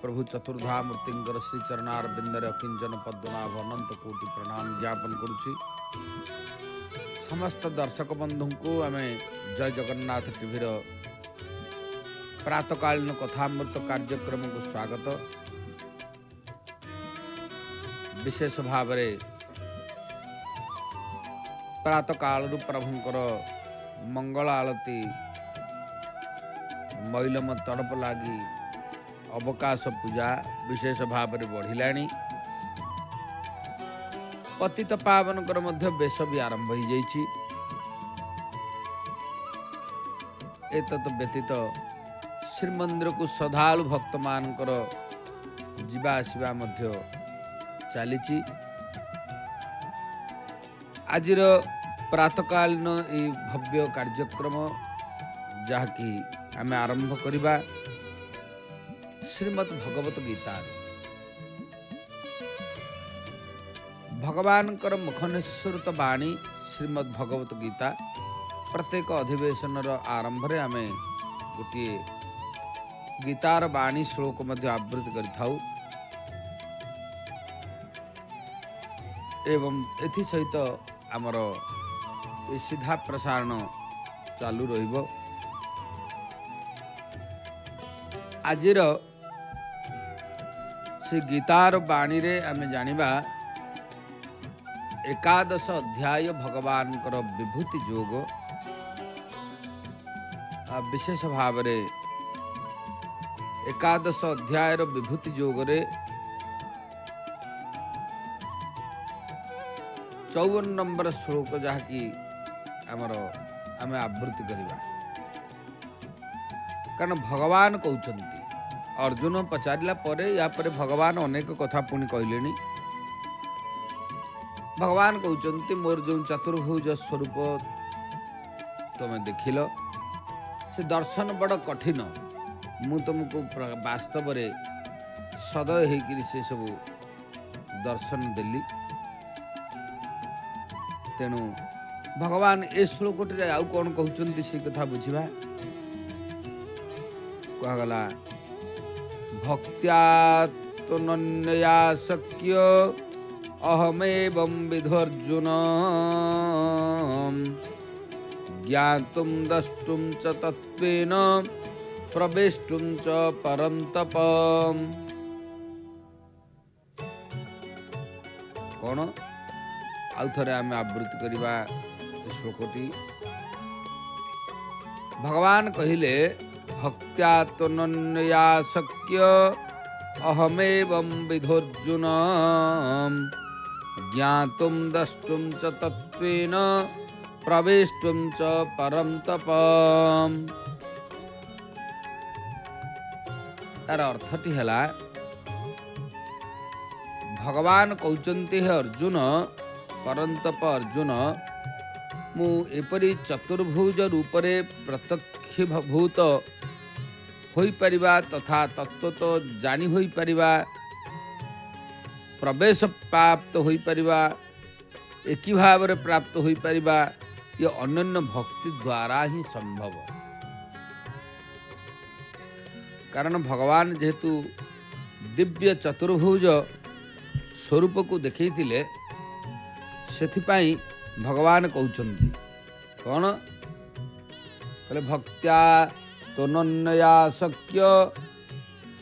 प्रभु चतुर्धा मूर्तिंकर श्री चरणार बिंदर अकिंचन पद्मनाभ अनंत कोटि प्रणाम ज्ञापन करुछि। समस्त दर्शक बंधु को आम जय जगन्नाथ टीवीर प्रातकालीन कथामृत कार्यक्रम को स्वागत। विशेष भाव प्रातकाल प्रभुंकर मंगल आलती मैलम तड़प लगी अवकाश पूजा विशेष भाव में बढ़िलानी। पतित पावनकर मध्य बेश भी आरंभ हो जाइछि। एतत् व्यतीत श्रीमंदिर को श्रद्धालु भक्त मानकर जीवा आसिबा मध्य चलीछि। आजिर प्रातकालीन ए भव्य कार्यक्रम जहाँकि आमे आरंभ करिबा श्रीमद् भगवत गीता। भगवान मुखनिस्सृत वाणी श्रीमद् भगवत गीता प्रत्येक अधिवेशन आरंभ रे आमे गोटे गीतार वाणी श्लोक मध्य आवृत्ति करिथाउ एवं एथि सहित आमर ए सीधा प्रसारण चालू रहिबो। आजिर से गीतार बाणी रे आमे जानिबा एकादश अध्याय भगवान कर विभूति जोग। विशेष भाव रे एकादश अध्याय विभूति जोग रे 54 नंबर श्लोक जहाँकि आमर आमे आवृत्ति करिबा। कारण भगवान कहते अर्जुन पचारिला परे या परे भगवान अनेक कथा पुणी कहले। भगवान कहते मोर जो चतुर्भुज स्वरूप तुम देखिल से दर्शन बड़ कठिन। मु तुमको वास्तव रे सदय होकर से सब दर्शन देली। तेणु भगवान ए श्लोक आउ कौन कहते से कथा बुझा कहगला। भक्त्या त्वनन्यया शक्य अहमेवं विधर्जुन ज्ञातुं द्रष्टुं च तत्त्वेन प्रवेष्टुं च परन्तप। कौन आउ थरे आमे आवृत्ति करिबा श्लोकटी। भगवान कहिले भक्त्या त्वनन्यया शक्य अहमेवं विधर्जुन ज्ञातुं द्रष्टुं च तत्त्वेन प्रवेष्टुं च परन्तप। तार अर्थटी हैला भगवान कहते हैं अर्जुन परन्तप अर्जुन मु एपरी चतुर्भुज रूपरे प्रत्यक्षीभूत होई परिबा तथा तत्व तो जानी होई परिबा प्रवेश प्राप्त होई परिबा एक भाव रे प्राप्त होई परिबा ये अनन्य भक्ति द्वारा ही संभव। कारण भगवान जेहेतु दिव्य चतुर्भुज स्वरूप को देखैतिले सेथिपाई भगवान कहउछन्ति कौन कहले भक्त्या त्वनन्यया शक्य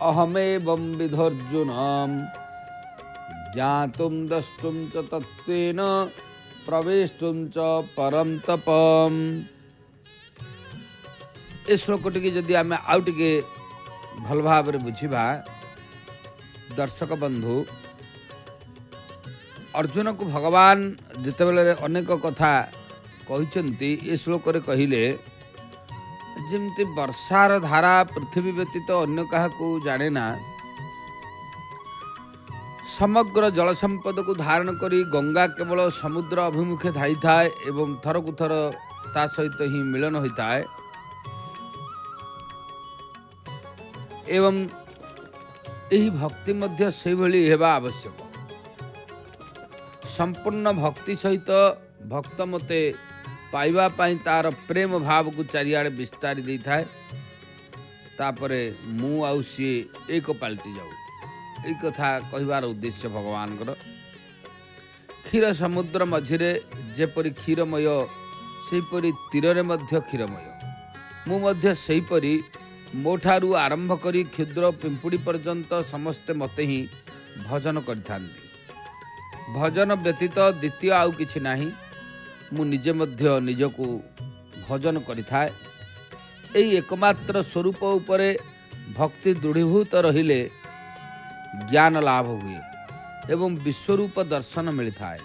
अहमेवं विधर्जुन ज्ञातुं द्रष्टुं च तत्त्वेन प्रवेष्टुं च परन्तप। ए श्लोकटी जदि आमे आउ टिके भल भाव रे बुझिबा दर्शक बंधु अर्जुन को भगवान जितेबेले अनेक कथा कहिसंती ए श्लोक रे कहिले जेमती वर्षार धारा पृथ्वी व्यतीत अन्य क्या जाने ना समग्र जल संपद को धारण करी गंगा केवल समुद्र अभिमुखे धाई थाए एवं थर को थर ता सहित ही मिलन होता है एवं यही भक्ति मध्य से भली हेबा आवश्यक। संपूर्ण भक्ति सहित भक्त मते पाइबा पाई तार प्रेम भाव को चारिआडे विस्तारी दे थाए तापरे मु आउ सी एक पलटि जाऊ यही कथा कहबार उद्देश्य भगवानकर। क्षीर समुद्र मझिरे जेपरि क्षीरमय सेपरि तीर मध्य क्षीरमय मु मध्य सेहीपरि मोठारू आरंभ करी क्षुद्र पिंपुड़ी पर्यंत समस्ते मते ही भजन करिथांती। भजन व्यतीत द्वितीय आउ किछि नाही। मु निजे मध्य निजको भजन करिथाए। एही एकमात्र स्वरूप उपरे भक्ति दृढ़ीभूत रहिले ज्ञान लाभ हुए एवं विश्वरूप दर्शन मिलता है।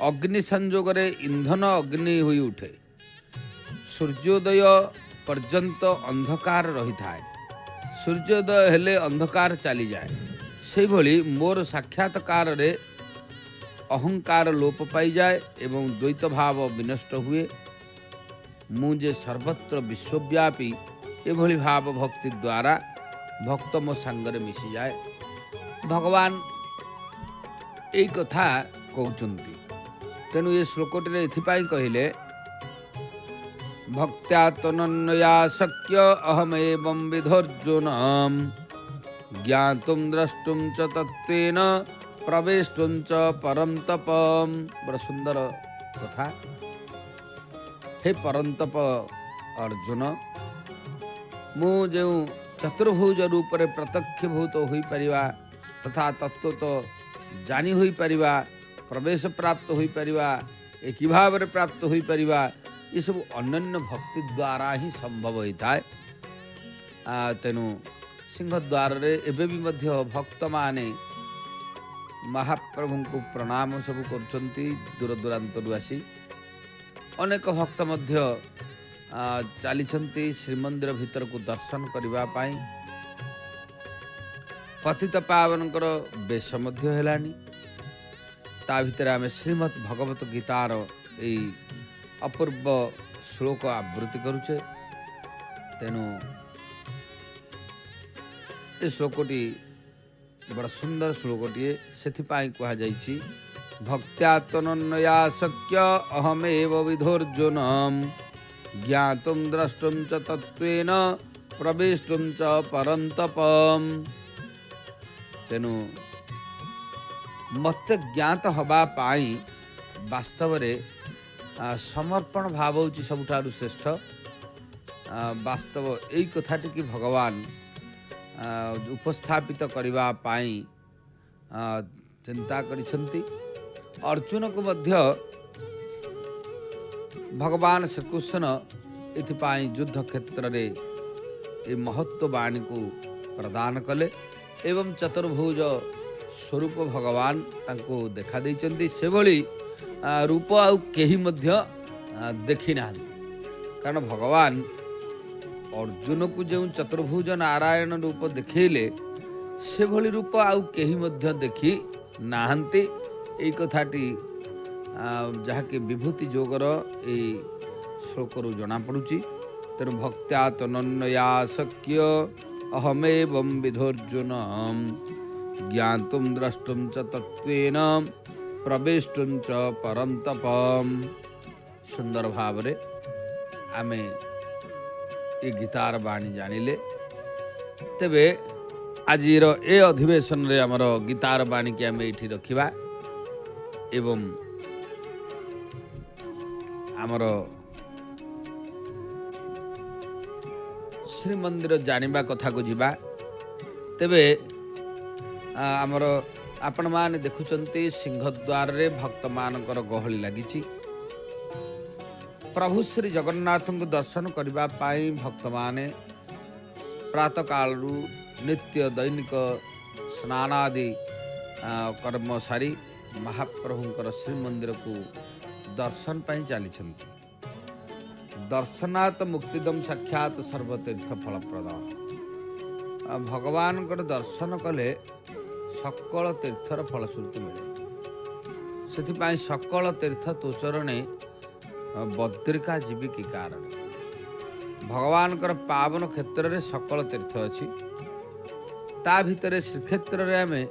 अग्नि संजोगरे इंधन अग्नि हुई उठे। सूर्योदय पर्यंत अंधकार रही थाए। सूर्योदय हेले अंधकार चली जाए। से भली मोर साक्षात्कार रे अहंकार लोप पाई जाए एवं द्वैत भाव विनष्ट हुए। मुझे सर्वत्र विश्वव्यापी एभली भाव भक्ति द्वारा भक्त मो सांगरे मिसी जाए। भगवान यही कथा कहते। तेणु ये श्लोकटे एथिपाई कहले भक्त्या तनन्या शक्य अहमेवं विधर्जुन ज्ञातुं द्रष्टुं च तत्त्वेन प्रवेष्टुं च परं तपम्। बड़ा सुंदर कथा। हे परंतप अर्जुन, मु जो चतुर्भुज रूप रे प्रत्यक्षभूत होई परिवा तथा तत्व तो जानी होई परिवा, प्रवेश प्राप्त होई परिवा, एक भाव रे प्राप्त होई परिवा, ये सब अनन्य भक्ति द्वारा ही संभव होता है। तेणु सिंहद्वार रे एबे भी मध्य भक्त माने महाप्रभु को प्रणाम सब करछंती। दूर दूरांतरु आसी अनेक भक्त मध्य चलीछंती श्रीमंदिर भीतर को दर्शन करबा पाई। पतित पावनकर बेश मध्य हेलानी। ता भितर आमे श्रीमद् भगवत गीतार एई अपूर्व श्लोक आवृत्ति करुचे। तेणु ए श्लोकटी बड़ा सुंदर श्लोकटीए। सेथिपाई कहा जाइछि भक्त्या तनन्या शक्य अहमेव विधोर्जुन ज्ञातुं द्रष्टुं च तत्त्वेन प्रवेष्टुं च परं तपम्। तेणु मत ज्ञात हवा पाई वास्तव रे समर्पण भाव होची सबुठारु श्रेष्ठ। वास्तव यही कथाटी कि भगवान उपस्थापित करबा पाई चिंता करिसंती। अर्जुन को मध्य भगवान श्रीकृष्ण इथिपाई युद्ध क्षेत्र रे ए महत्व वाणी को प्रदान कले एवं चतुर्भुज स्वरूप भगवान तांको देखा देइचंती। से भली रूप आउ केही मध्य देखि नाहंती। कारण भगवान अर्जुन को जो चतुर्भुज नारायण रूप देखेले से भली रूप आउ केही मध्य देखि नाहंती। एई कथाटी जहाँकि विभूति जोगर ए श्लोकरू जना पड़ुची। तेणु भक्त्या तनन्या शक्य अहमेवं विधोर्जुन ज्ञातुं द्रष्टुं च तत्त्वेन प्रवेष्टुं च परं तपम्। सुंदर भाव रे आमे ए गीतार बाणी जानिले। तेबे आजिर ए अधिवेशन रे हमर गीतार बाणी के आमे एठी रखिबा एवं आमर श्रीमंदिर जानिबा कथा को जीवा। तेबे आमर आपण माने देखुचंती सिंहद्वार रे भक्त मानकर गहली लागिची। प्रभु श्री जगन्नाथ को दर्शन करबा पाई भक्त माने प्रातः काल रु नित्य दैनिक स्नानादि कर्म सारी महाप्रभुंकर श्रीमंदिर को दर्शन पाई चली। दर्शनात् मुक्तिदम साक्षात सर्वतीर्थ फलप्रद। भगवान को दर्शन कले सकल तीर्थर फलश्रुति मिले। से सकल तीर्थ तोचरणे बद्रिका जीवी की कारण। भगवान कर पावन क्षेत्र रे सकल तीर्थ अच्छी। ता भितर श्रीक्षेत्र रे आमे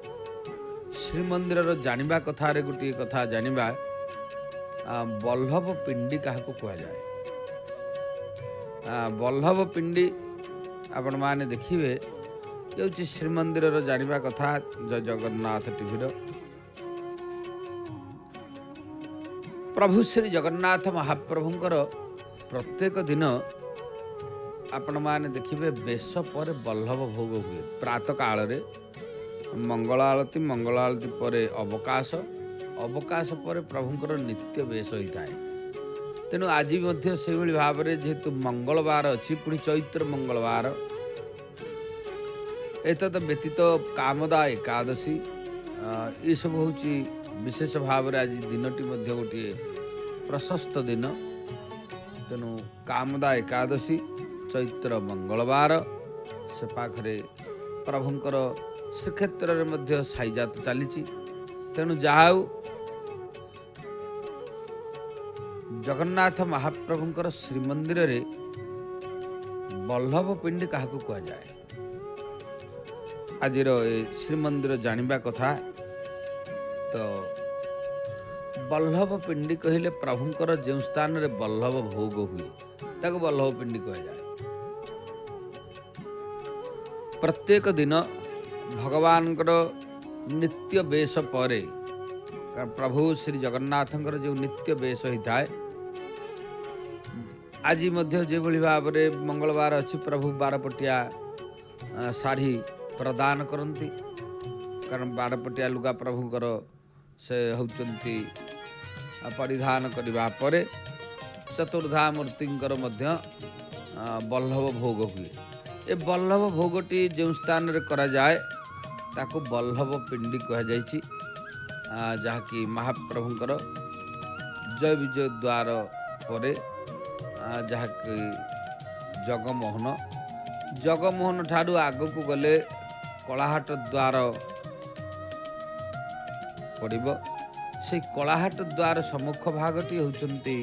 श्रीमंदिर जानिबा कथा रे गोटे कथा जानिबा बल्लभ पिंडी क्या कह जाए। बल्लभ पिंडी आपण माने देखिए ये श्रीमंदिर जानिबा कथा जय जगन्नाथ टीवी प्रभु श्री जगन्नाथ महाप्रभुंकर प्रत्येक दिन आपण माने देखिए बेश पर बल्लभ भोग हुए प्रातः काल रे मंगल आलती पर अवकाश पर प्रभुंकर नित्य बेश होता है। तेणु आज से भाव में जेहेतु मंगलवार अच्छी पुणी चैत्र मंगलवार एतद व्यतीत कामदा एकादशी ये सब हूँ विशेष भाव में आज दिनटी गोटे प्रशस्त दिन। तेणु कामदा एकादशी चैत्र मंगलवार से पाखरे प्रभुंकर श्रीक्षेत्र में साईजात चली। तेणु जाऊ जगन्नाथ महाप्रभुंकर श्रीमंदिर रे बल्लभ पिंडी क्या कह जाए आज श्रीमंदिर जानिबा कथा। तो बल्लभ पिंडी कहले प्रभुंकर जो स्थान रे बल्लभ भोग हुए ताको बल्लभ पिंडी कह जाए। प्रत्येक दिन भगवान नित्य बेश परे प्रभु श्री जगन्नाथंकर जो नित्य बेश होता है आज जो भाव में मंगलवार अच्छी प्रभु बारपटिया शाढ़ी प्रदान करती कारण बारपटिया लुगा प्रभुंकर से होती परिधान करने पर चतुर्धा मूर्तिंकर मध्य बल्लभ भोग हुए। ए बल्लभ भोगटी जो स्थान रे करा जाए ताको बल्लभ पिंडी कह जाइछि जहाँकि महाप्रभुंकर जय विजय द्वार पर जहाँकि जगमोहन ठारू आग को गले कलाहाट द्वार पड़िब से कलाहाट द्वार सम्मुख भागटी होउचंती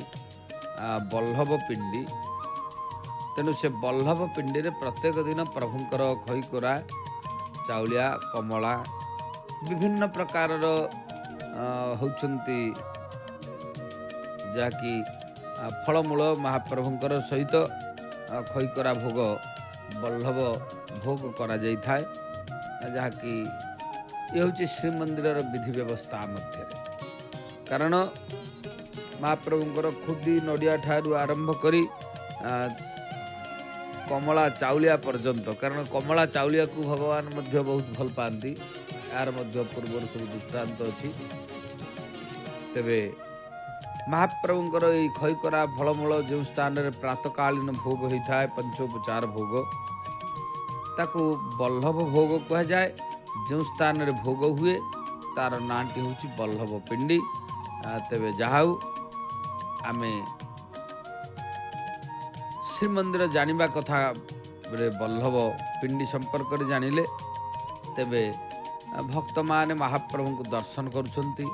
बल्लभ पिंडी। तेणु से बल्लभ पिंडी रे प्रत्येक दिन प्रभुंकर खईकोरा चाउलिया कमला विभिन्न प्रकार होउचंती जहाँकि फलमूल महाप्रभुंकर सहित खईकोरा भोग बल्लभ भोग करा जाई थाए जहाँकि ये हूँ श्रीमंदिर विधि व्यवस्था मध्य कारण महाप्रभुंकर खुदी नड़िया ठारू आरंभ करी कमला चाउलिया पर्यंत कारण कमला चाउलिया को भगवान मध्य बहुत भल पाती यार मध्य पूर्व सब दृष्टांत अच्छी। तेबे महाप्रभुंकर ये खईकोरा फलमूल जो स्थान रे प्रातकालीन भोग होता है पंचोपचार भोग ताकू बल्लभ भोग कह जाए। जो स्थान रे भोग हुए तार नाटी हूँ बल्लभ पिंडी। तेबे जाऊ आमे श्रीमंदिर जानिबा कथा रे बल्लभ पिंडी संपर्क रे जानिले तेबे भक्त माने महाप्रभु को दर्शन करुछंती।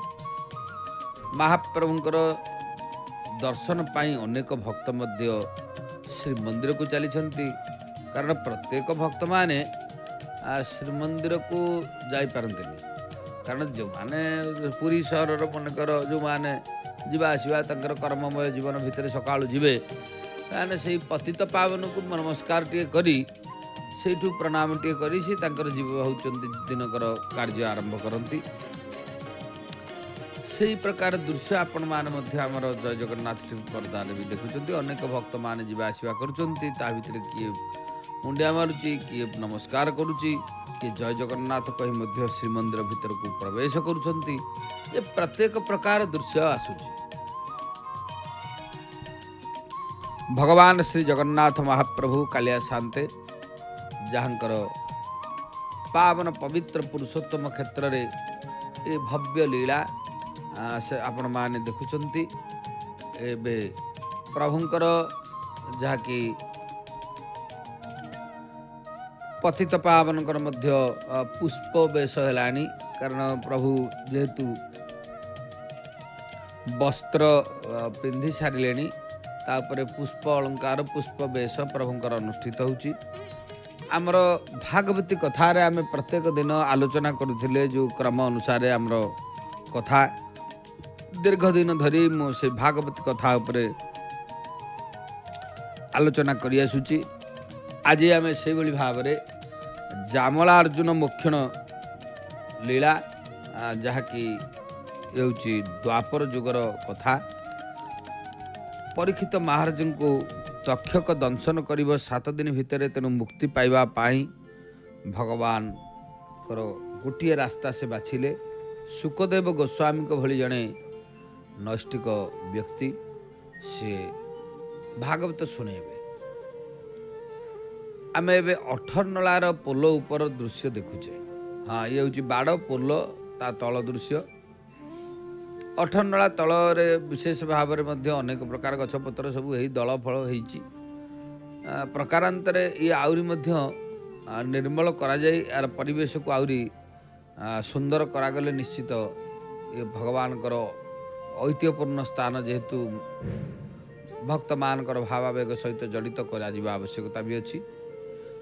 महाप्रभुंकर दर्शन पाई अनेक भक्त मध्य श्रीमंदिर को चलीछंती कारण प्रत्येक भक्त माने श्रीमंदिर को जाई पारंतिनी कारण जो माने पुरी सहर मनकर जो माने जीवा आसवा तंकर कर्ममय जीवन भितर सकाळु जीवे ताने से पतित पावन को नमस्कार टे करी सेठू प्रणाम टे करी से तांकर जीव होचंती दिनकर कार्य आरंभ करती। से प्रकार दृश्य आपण माने मध्य हमर जय जगन्नाथ पर्दा भी देखुचंती अनेक भक्त माने जीवा आसवा करुचंती ता भितर किए मुंडिया मारुची किए नमस्कार करुची किए जय जगन्नाथ कही मध्य श्रीमंदिर भितर को प्रवेश करुचंती। ये प्रत्येक प्रकार दृश्य आसुची। भगवान श्री जगन्नाथ महाप्रभु कालिया शांते जहाँकर पावन पवित्र पुरुषोत्तम क्षेत्र रे ए भव्य लीला से आपण माने देखुचंती। एबे प्रभुंकर जहाँकि पतित पावनकर मध्य पुष्प बेश हेलानी कारण प्रभु जेहेतु वस्त्र पिंधि सारिले तापर पुष्प अलंकार पुष्प बेश प्रभुंकर अनुष्ठित होची। आमर भागवती कथा रे आमे प्रत्येक दिन आलोचना करुथिले जो क्रम अनुसार आमर कथा दीर्घ दिन धरी मो से भागवती कथा उपरे आलोचना करि आसुची। आज आम से भाव में जामला अर्जुन मोक्षण लीला जहाँकि द्वापर जुगर कथा। परीक्षित महाराज को तक्षक दंशन कर 7 दिन भितर तेणु मुक्ति पाइबा पाई भगवान गोटे रास्ता से बाछिले। सुखदेव गोस्वामी को भली जड़े नैष्टिक व्यक्ति से भागवत शुणेबे। आम ए 18 नलार पोल उपर दृश्य देखुचे। हाँ ये हूँ बाड़ पोल ता तल दृश्य। 18 नला तल विशेष भाव में अनेक प्रकार गछपत्र सब यही दल फल होती प्रकारांतरे ये आउरी निर्मल करा जाई यार परिवेश को आउरी सुंदर करागले निश्चित ये भगवान ऐतिह्यपूर्ण स्थान जेहेतु भक्त मानकर भावावेग सहित जड़ित करा आवश्यकता भी अच्छी।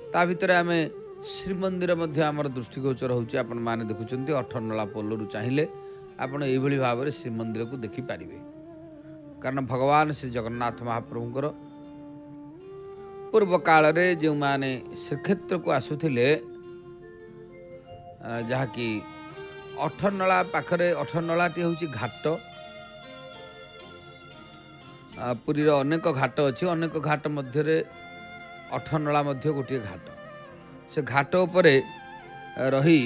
ता भितर आम श्रीमंदिर आमर दृष्टिगोचर होची। आपण माने देखुचंती 18 नला पोलरू चाहिए आपण एभली भाव में श्रीमंदिर को देखिपारे। कारण भगवान श्री जगन्नाथ महाप्रभुंकर पूर्व काल रे जो माने श्रीक्षेत्र को आसुथिले जहाँकि 18 नला पाखरे 18 नलाटी होची घाट। पुरीर अनेक घाट अच्छी। अनेक घाट मध्य 18 नला मध्य गोटे घाट। से घाट उपरे रही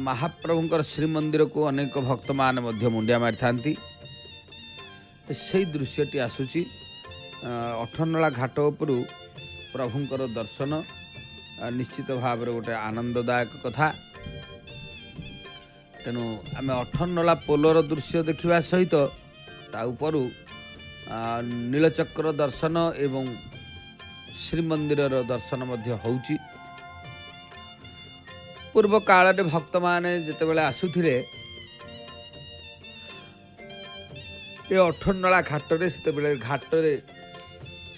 महाप्रभुंकर श्रीमंदिर को अनेक भक्त मान मुंडिया मारी थांती। से दृश्यटी आसुची 18 नला घाट उपरु प्रभुंकर दर्शन निश्चित भाव में गोटे आनंददायक कथा। तेणु आम 18 नला पोलर दृश्य देखा सहित ता उपरु नीलचक्र दर्शन एवं श्रीमंदिर दर्शन होउची। पूर्व काल रे भक्त माने जेतेबेले आसुथिले ये 18 नला घाट रे सेतेबेले घाट रे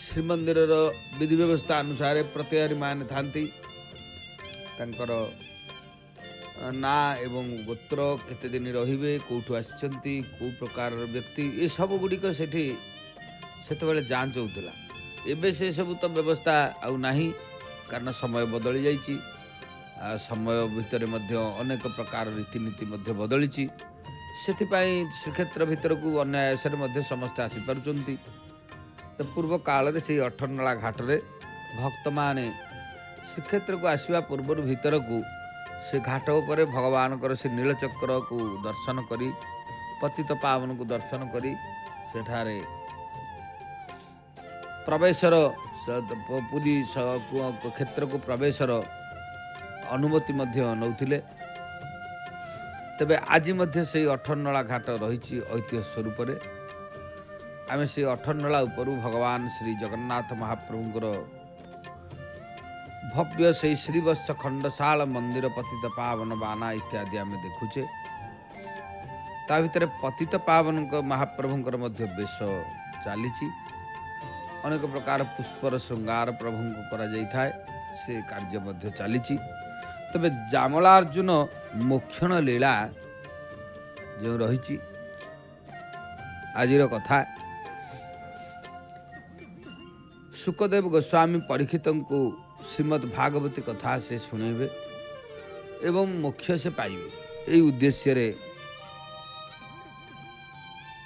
श्रीमंदिर विधि व्यवस्था अनुसार प्रत्यहारी मान थांती। तांकर ना एवं गोत्र केते दिन रहिबे कोठु आछंती को प्रकार व्यक्ति ये सब गुड़िक सेठी सेतेबेले जांच होउतला। एबे से सब तो व्यवस्था आउ नाही कारण समय बदली जाइछि। समय भितर अनेक प्रकार रीतिनीति बदली से श्रीक्षेत्र भितर को अनायास समस्ते आसीपार। तो पूर्व काल रे से 18 नला घाट रे भक्त माने श्रीक्षेत्र को आसवा पूर्व भीतर को से घाट उपर भगवान से नीलचक्र को दर्शन करी पतित पावन को दर्शन करी सेठारे प्रवेशर पुरी क्षेत्र को प्रवेशर अनुमति नौथिले। तेबे आज से 18 नला घाट रही ऐतिह्य स्वरूप आम से 18 नला उपरू भगवान श्री जगन्नाथ महाप्रभुंकर भव्य से श्रीवत्स खंडशाल मंदिर पतित पावन बाना इत्यादि आम देखुचे। ता भितर पतित पावन महाप्रभुंकर बेश चली अनेक प्रकार पुष्पर श्रृंगार प्रभु को करा जाय थाए से कार्य चली। तबे जामलार्जुन मोक्षण लीला जो रही आजिर कथा सुखदेव गोस्वामी परीक्षित को श्रीमद् भागवती कथा से शुणेबे एवं मोक्ष से पाइबे यही उद्देश्य रे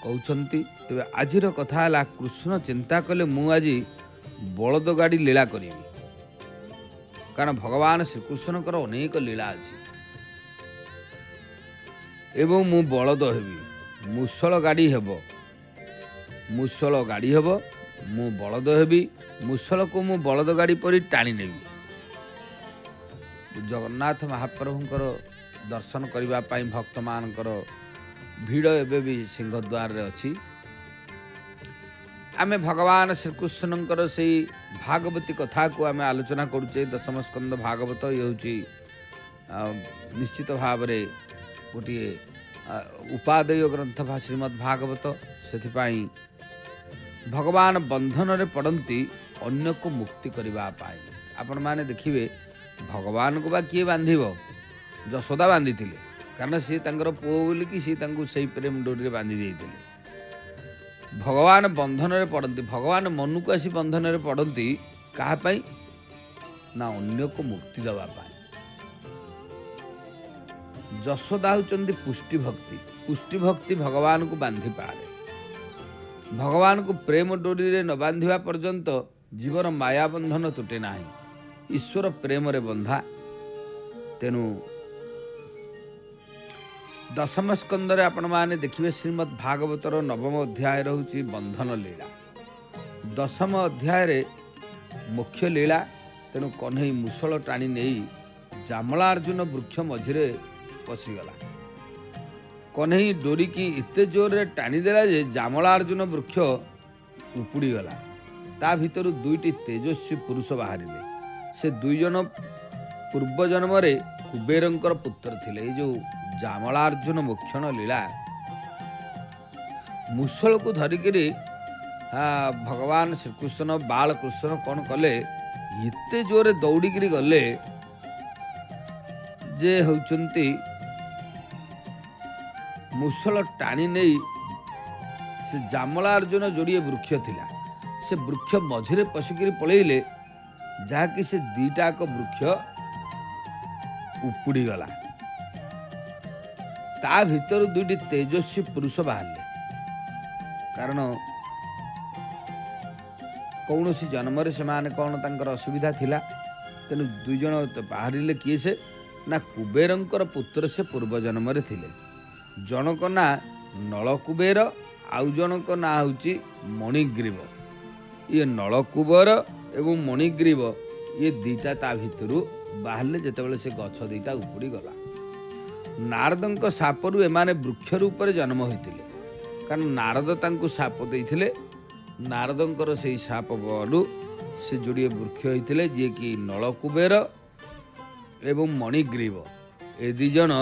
कहउछंती। तेबे आजिर कथा है कृष्ण चिंता कले मु आज बलद गाड़ी लीला करी। कारण भगवान श्रीकृष्ण अनेक लीला अच्छी एवं मु बलद हेबी मुसल गाड़ी हेब मुसल गाड़ी हेब मु बलद हेबी मुसल को मु बलद गाड़ी परी टाणी नेबी। जगन्नाथ महाप्रभुंकर दर्शन करबा पाई भक्त मानकर भीड़ एबे भी सिंहद्वार रे अछि। आमे भगवान श्रीकृष्णंकर से भागवती कथा को आमे आलोचना करुचे। दशम स्कंद भागवत ये हूँ निश्चित भाव में गोटे उपादेय ग्रंथ भा श्रीमद् भागवत से भगवान बंधन रे पड़ती अन्य को मुक्ति करने आपण माने देखिए भगवान को बा किए बांधिब जशोदा बांधी थिले कारण सी तांकर पुओ बोलिकी सी तांको सही प्रेम डोरी रे बांधी देइथिले। भगवान बंधन रे पड़ती भगवान मन को आसी बंधन रे पड़ती କାହା ପାଇଁ ନା ଅନ୍ୟକୁ ମୁକ୍ତି ଦେବା ପାଇଁ। ଯଶୋଦା ହେଉଛନ୍ତି ପୁଷ୍ଟି ଭକ୍ତି। ପୁଷ୍ଟି ଭକ୍ତି ଭଗବାନଙ୍କୁ ବାନ୍ଧି ପାରେ। ଭଗବାନଙ୍କୁ ପ୍ରେମ ଡୋରିରେ ନ ବାନ୍ଧିବା ପର୍ଯ୍ୟନ୍ତ ଜୀବନ ମାୟାବନ୍ଧନ ତୁଟେ ନାହିଁ। ଈଶ୍ୱର ପ୍ରେମରେ ବନ୍ଧା। ତେଣୁ ଦଶମ ସ୍କନ୍ଧରେ ଆପଣମାନେ ଦେଖିବେ ଶ୍ରୀମଦ୍ ଭାଗବତର 9ମ ଅଧ୍ୟାୟ ରହୁଛି ବନ୍ଧନ ଲୀଳା। 10ମ ଅଧ୍ୟାୟରେ ମୁଖ୍ୟ ଲୀଳା। ତେଣୁ କହ୍ନେଇ ମୂଷଳ ଟାଣି ନେଇ ଜାମଳାର୍ଜୁନ ବୃକ୍ଷ ମଝିରେ ପଶିଗଲା। କହ୍ନେଇ ଡୋରିକି ଏତେ ଜୋରରେ ଟାଣିଦେଲା ଯେ ଜାମଳାର୍ଜୁନ ବୃକ୍ଷ ଉପୁଡ଼ିଗଲା। ତା ଭିତରୁ 2ଟି ତେଜସ୍ୱୀ ପୁରୁଷ ବାହାରିଲେ। ସେ 2 ଜଣ ପୂର୍ବ ଜନ୍ମରେ କୁବେରଙ୍କର ପୁତ୍ର ଥିଲେ। ଏଇ ଯେଉଁ ଜାମଳାର୍ଜୁନ ମୋକ୍ଷଣ ଲୀଳା, ମୂଷଳକୁ ଧରିକିରି ଭଗବାନ ଶ୍ରୀକୃଷ୍ଣ ବାଳକୃଷ୍ଣ କ'ଣ କଲେ, ଏତେ ଜୋରରେ ଦୌଡ଼ିକିରି ଗଲେ ଯେ ହେଉଛନ୍ତି ମୂଷଳ ଟାଣି ନେଇ ସେ ଜାମଳାର୍ଜୁନ ଯୋଡ଼ିଏ ବୃକ୍ଷ ଥିଲା, ସେ ବୃକ୍ଷ ମଝିରେ ପଶିକିରି ପଳେଇଲେ, ଯାହାକି ସେ 2ଟାକ ବୃକ୍ଷ ଉପୁଡ଼ିଗଲା। ତା ଭିତରୁ 2ଟି ତେଜସ୍ୱୀ ପୁରୁଷ ବାହାରିଲେ। କାରଣ କୌଣସି ଜନ୍ମରେ ସେମାନେ କ'ଣ ତାଙ୍କର ଅସୁବିଧା ଥିଲା। ତେଣୁ 2 ଜଣ ବାହାରିଲେ। କିଏ ସେ ନା କୁବେରଙ୍କର ପୁତ୍ର ସେ ପୂର୍ବ ଜନ୍ମରେ ଥିଲେ। ଜଣକ ନାଁ ନଳକୁବେର, ଆଉ ଜଣକ ନାଁ ହେଉଛି ମଣିଗ୍ରୀବ। ଇଏ ନଳକୁବେର ଏବଂ ମଣିଗ୍ରୀବ ଇଏ 2ଟା ତା ଭିତରୁ ବାହାରିଲେ ଯେତେବେଳେ ସେ ଗଛ 2ଟା ଉପୁଡ଼ିଗଲା। ନାରଦଙ୍କ ଶାପରୁ ଏମାନେ ବୃକ୍ଷ ରୂପରେ ଜନ୍ମ ହୋଇଥିଲେ। କାରଣ ନାରଦ ତାଙ୍କୁ ଶାପ ଦେଇଥିଲେ। ନାରଦଙ୍କର ସେଇ ଶାପ ବଳରୁ ସେ ଯୋଡ଼ିଏ ବୃକ୍ଷ ହୋଇଥିଲେ, ଯିଏକି ନଳକୁବେର ଏବଂ ମଣିଗ୍ରୀବ। ଏ 2 ଜଣ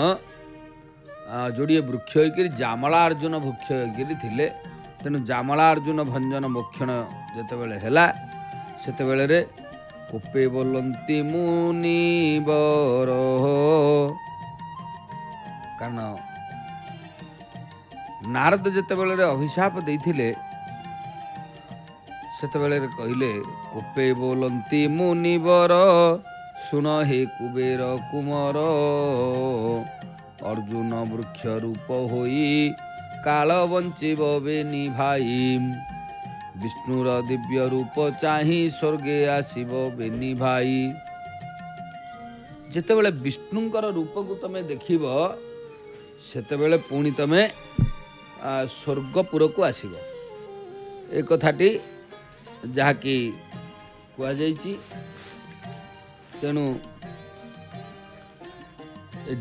ଯୋଡ଼ିଏ ବୃକ୍ଷ ହୋଇକରି ଜାମଳାର୍ଜୁନ ବୃକ୍ଷ ହୋଇକରି ଥିଲେ। ତେଣୁ ଜାମଳାର୍ଜୁନ ଭଞ୍ଜନ ମୋକ୍ଷଣ ଯେତେବେଳେ ହେଲା, ସେତେବେଳେ କୋପେ ବୋଲନ୍ତି ମୁନିବର। କାରଣ ନାରଦ ଯେତେବେଳେ ଅଭିଶାପ ଦେଇଥିଲେ, ସେତେବେଳେ କହିଲେ କୋପେ ବୋଲନ୍ତି ମୁନିବର, ଶୁଣ ହେ କୁବେର କୁମର, ଅର୍ଜୁନ ବୃକ୍ଷ ରୂପ ହୋଇ କାଳ ବଞ୍ଚିବ ବେନି ଭାଇ, ବିଷ୍ଣୁର ଦିବ୍ୟ ରୂପ ଚାହିଁ ସ୍ୱର୍ଗେ ଆସିବ ବେନି ଭାଇ। ଯେତେବେଳେ ବିଷ୍ଣୁଙ୍କର ରୂପକୁ ତମେ ଦେଖିବ, ସେତେବେଳେ ପୁଣି ତମେ ସ୍ୱର୍ଗପୁରକୁ ଆସିବ। ଏ କଥାଟି ଯାହାକି କୁହାଯାଇଛି। ତେଣୁ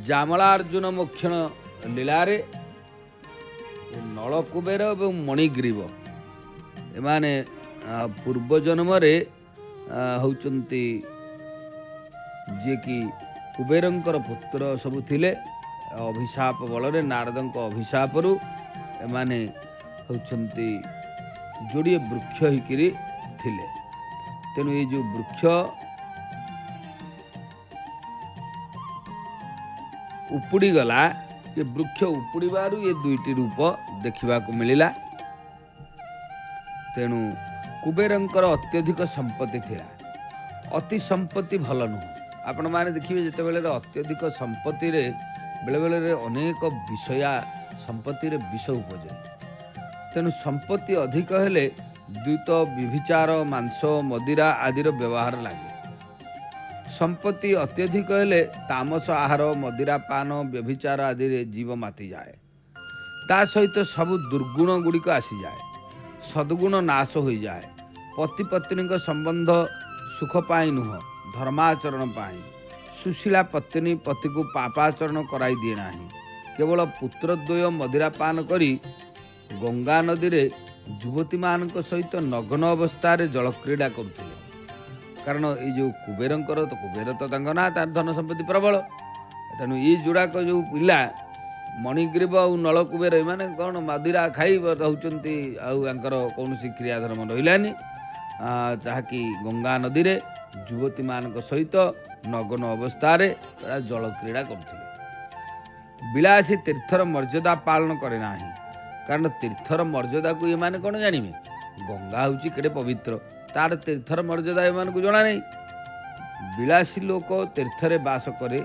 ଜାମଳାର୍ଜୁନ ମୋକ୍ଷଣ ଲୀଳାରେ ନଳକୁବେର ଏବଂ ମଣିଗ୍ରୀବ ଏମାନେ ପୂର୍ବ ଜନ୍ମରେ ହେଉଛନ୍ତି ଯିଏକି କୁବେରଙ୍କର ପୁତ୍ର ସବୁ ଥିଲେ। ଅଭିଶାପ ବଳରେ, ନାରଦଙ୍କ ଅଭିଶାପରୁ ଏମାନେ ହେଉଛନ୍ତି ଯୋଡ଼ିଏ ବୃକ୍ଷ ହେଇକିରି ଥିଲେ। ତେଣୁ ଏଇ ଯେଉଁ ବୃକ୍ଷ ଉପୁଡ଼ିଗଲା, ଏ ବୃକ୍ଷ ଉପୁଡ଼ିବାରୁ ଏ 2ଟି ରୂପ ଦେଖିବାକୁ ମିଳିଲା। ତେଣୁ କୁବେରଙ୍କର ଅତ୍ୟଧିକ ସମ୍ପତ୍ତି ଥିଲା। ଅତି ସମ୍ପତ୍ତି ଭଲ ନୁହଁ। ଆପଣମାନେ ଦେଖିବେ ଯେତେବେଳେ ଅତ୍ୟଧିକ ସମ୍ପତ୍ତିରେ ବେଳେବେଳେ ଅନେକ ବିଷୟା ସମ୍ପତ୍ତିରେ ବିଷ ଉପଜେ। ତେଣୁ ସମ୍ପତ୍ତି ଅଧିକ ହେଲେ ଦ୍ୱୈତ, ବିଭିଚାର, ମାଂସ, ମଦିରା ଆଦିର ବ୍ୟବହାର ଲାଗେ। ସମ୍ପତ୍ତି ଅତ୍ୟଧିକ ହେଲେ ତାମସ ଆହାର, ମଦିରା ପାନ, ବ୍ୟଭିଚାର ଆଦିରେ ଜୀବ ମାତିଯାଏ। ତା ସହିତ ସବୁ ଦୁର୍ଗୁଣ ଗୁଡ଼ିକ ଆସିଯାଏ। ସଦ୍ଗୁଣ ନାଶ ହୋଇଯାଏ। ପତି ପତ୍ନୀଙ୍କ ସମ୍ବନ୍ଧ ସୁଖ ପାଇଁ ନୁହଁ, ଧର୍ମାଚରଣ ପାଇଁ। ସୁଶୀଳା ପତ୍ନୀ ପତିକୁ ପାପାଚରଣ କରାଇ ଦିଏ ନାହିଁ। କେବଳ ପୁତ୍ରଦ୍ୱୟ ମଦିରାପାନ କରି ଗଙ୍ଗା ନଦୀରେ ଯୁବତୀମାନଙ୍କ ସହିତ ନଗ୍ନ ଅବସ୍ଥାରେ ଜଳକ୍ରୀଡ଼ା କରୁଥିଲେ। କାରଣ ଏଇ ଯେଉଁ କୁବେରଙ୍କର, ତ କୁବେର ତ ତାଙ୍କ ନାଁ, ତାର ଧନ ସମ୍ପତ୍ତି ପ୍ରବଳ। ତେଣୁ ଏଇ ଯୋଡ଼ାକ ଯେଉଁ ପିଲା ମଣିଗ୍ରୀବ ଆଉ ନଳକୁବେର, ଏମାନେ କ'ଣ ମଦିରା ଖାଇ ରହୁଛନ୍ତି, ଆଉ ତାଙ୍କର କୌଣସି କ୍ରିୟାଧର୍ମ ରହିଲାନି। ଯାହାକି ଗଙ୍ଗା ନଦୀରେ ଯୁବତୀମାନଙ୍କ ସହିତ ନଗ୍ନ ଅବସ୍ଥାରେ ଜଳକ୍ରୀଡ଼ା କରୁଥିଲେ। ବିଳାସୀ ତୀର୍ଥର ମର୍ଯ୍ୟାଦା ପାଳନ କରେ ନାହିଁ। କାରଣ ତୀର୍ଥର ମର୍ଯ୍ୟାଦାକୁ ଏମାନେ କ'ଣ ଜାଣିବେ? ଗଙ୍ଗା ହେଉଛି କେଡ଼େ ପବିତ୍ର, तार तीर्थर मर्यादा एमान को जना नहीं। विलासी लोक तीर्थरे बास करे,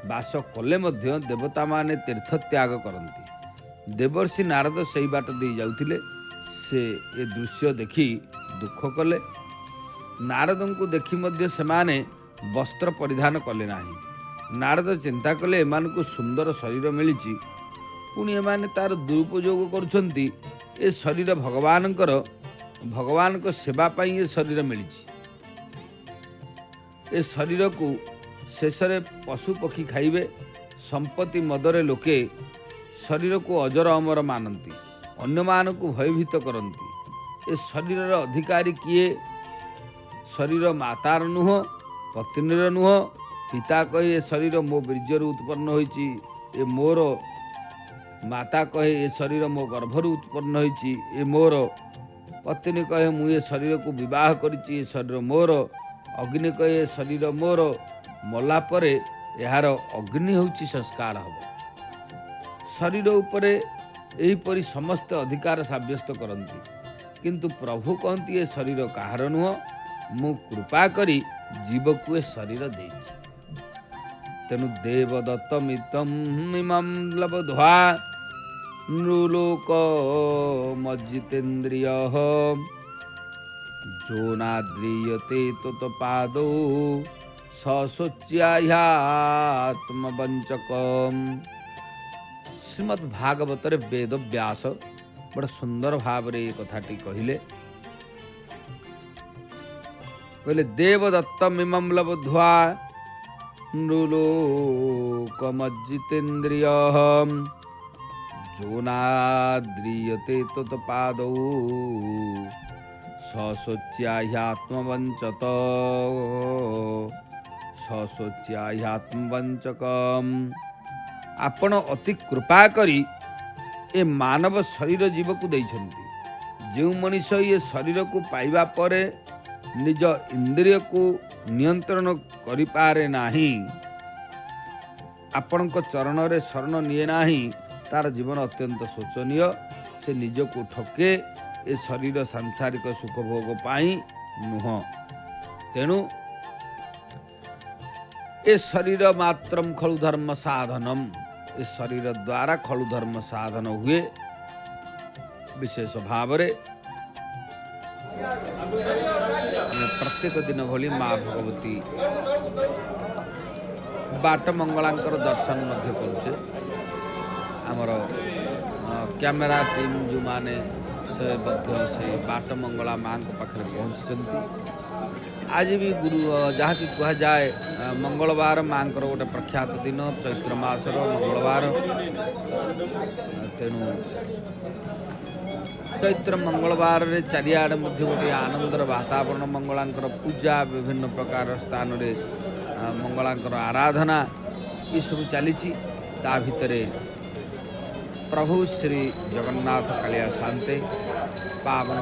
बास कले मध्य देवता माने तीर्थ त्याग करती। देवर्षि नारद सही बाट दे जाउथिले, से ए दृश्य देखि दुख कले। नारद को देखि मध्य सेमाने वस्त्र परिधान कले नाही। नारद चिंता कले एमान को सुंदर शरीर मिली, पुणी एमाने तार दुरुपयोग करुछंती। ए शरीर भगवान को सेवा पाई ए शरीर मिली। ए शरीर को शेष पशु पक्षी खाइबे, संपत्ति मदरे लोके शरीर को अजर अमर मानती, अन्य मान को भयभीत करती। ए शरीर अधिकारी किए? शरीर मातार नुह, पत्नीर नुह। पिता कहे ए शरीर मो बीर्जर उत्पन्न होइछि, ए मोर। माता कहे ए शरीर मो गर्भर उत्पन्न होइछि, ए मोर। पत्नी कहे मु ए शरीर को विवाह करिछि, ए शरीर मोर। अग्नि कहे शरीर मोर। मला परे यार अग्नि होउछि संस्कार हब। शरीर उपरे एहीपरि समस्त अधिकार साब्यस्त करती, किंतु प्रभु कहती ए शरीर काहार नुह, मु कृपा करी जीव को ए शरीर देछि। तेनु देवदत्तमितम् इमं लब्ध्वा नृलोक मज्जितेन्द्रियः जो नाद्रियते तत्पादौ सशोच्यात्मवंचकम्। श्रीमद् भागवत वेद व्यास बड़ सुंदर भाव रे कथाटी कहले। देवदत्तमिमं लब्ध्वा नृलोकमज्जितेन्द्रियः जो नाद्रियते तत्पादौ सशोच्यात्मवंचत सशोच्यात्मवंचकम्। आपण अति कृपा करी ए मानव शरीर जीव को देइछन्ति। जो मनीष ये शरीर को पाइबा परे निज इंद्रिय को नियंत्रण करि पारे नाही, आपण को चरण रे शरण निये नाही, तार जीवन अत्यंत शोचनीय। से निज को ठके। ए शरीर सांसारिक सुख भोग पाई नुह। तेणु ए शरीर मात्रम खलु धर्म साधनम। ए शरीर द्वारा खलु धर्म साधन हुए। विशेष भाव रे प्रत्येक दिन भली माँ भगवती बाट मंगलांकर दर्शन मध्य करुचे। आमर कैमेरा टीम जो माने से बाट मंगला माँ पाखे पहुँची। आज भी गुरु जहाँ कि कह जाए मंगलवार माँ गोटे प्रख्यात दिन, चैत्र मासर मंगलवार। तेणु चैत्र मंगलवार रे चारिआडे मध्य गोटे आनंदर वातावरण। मंगलांकर पूजा, विभिन्न प्रकार स्थान रे मंगलांकर आराधना ये सब चली। ता भितरे प्रभु श्री जगन्नाथ कालिया शांते पावन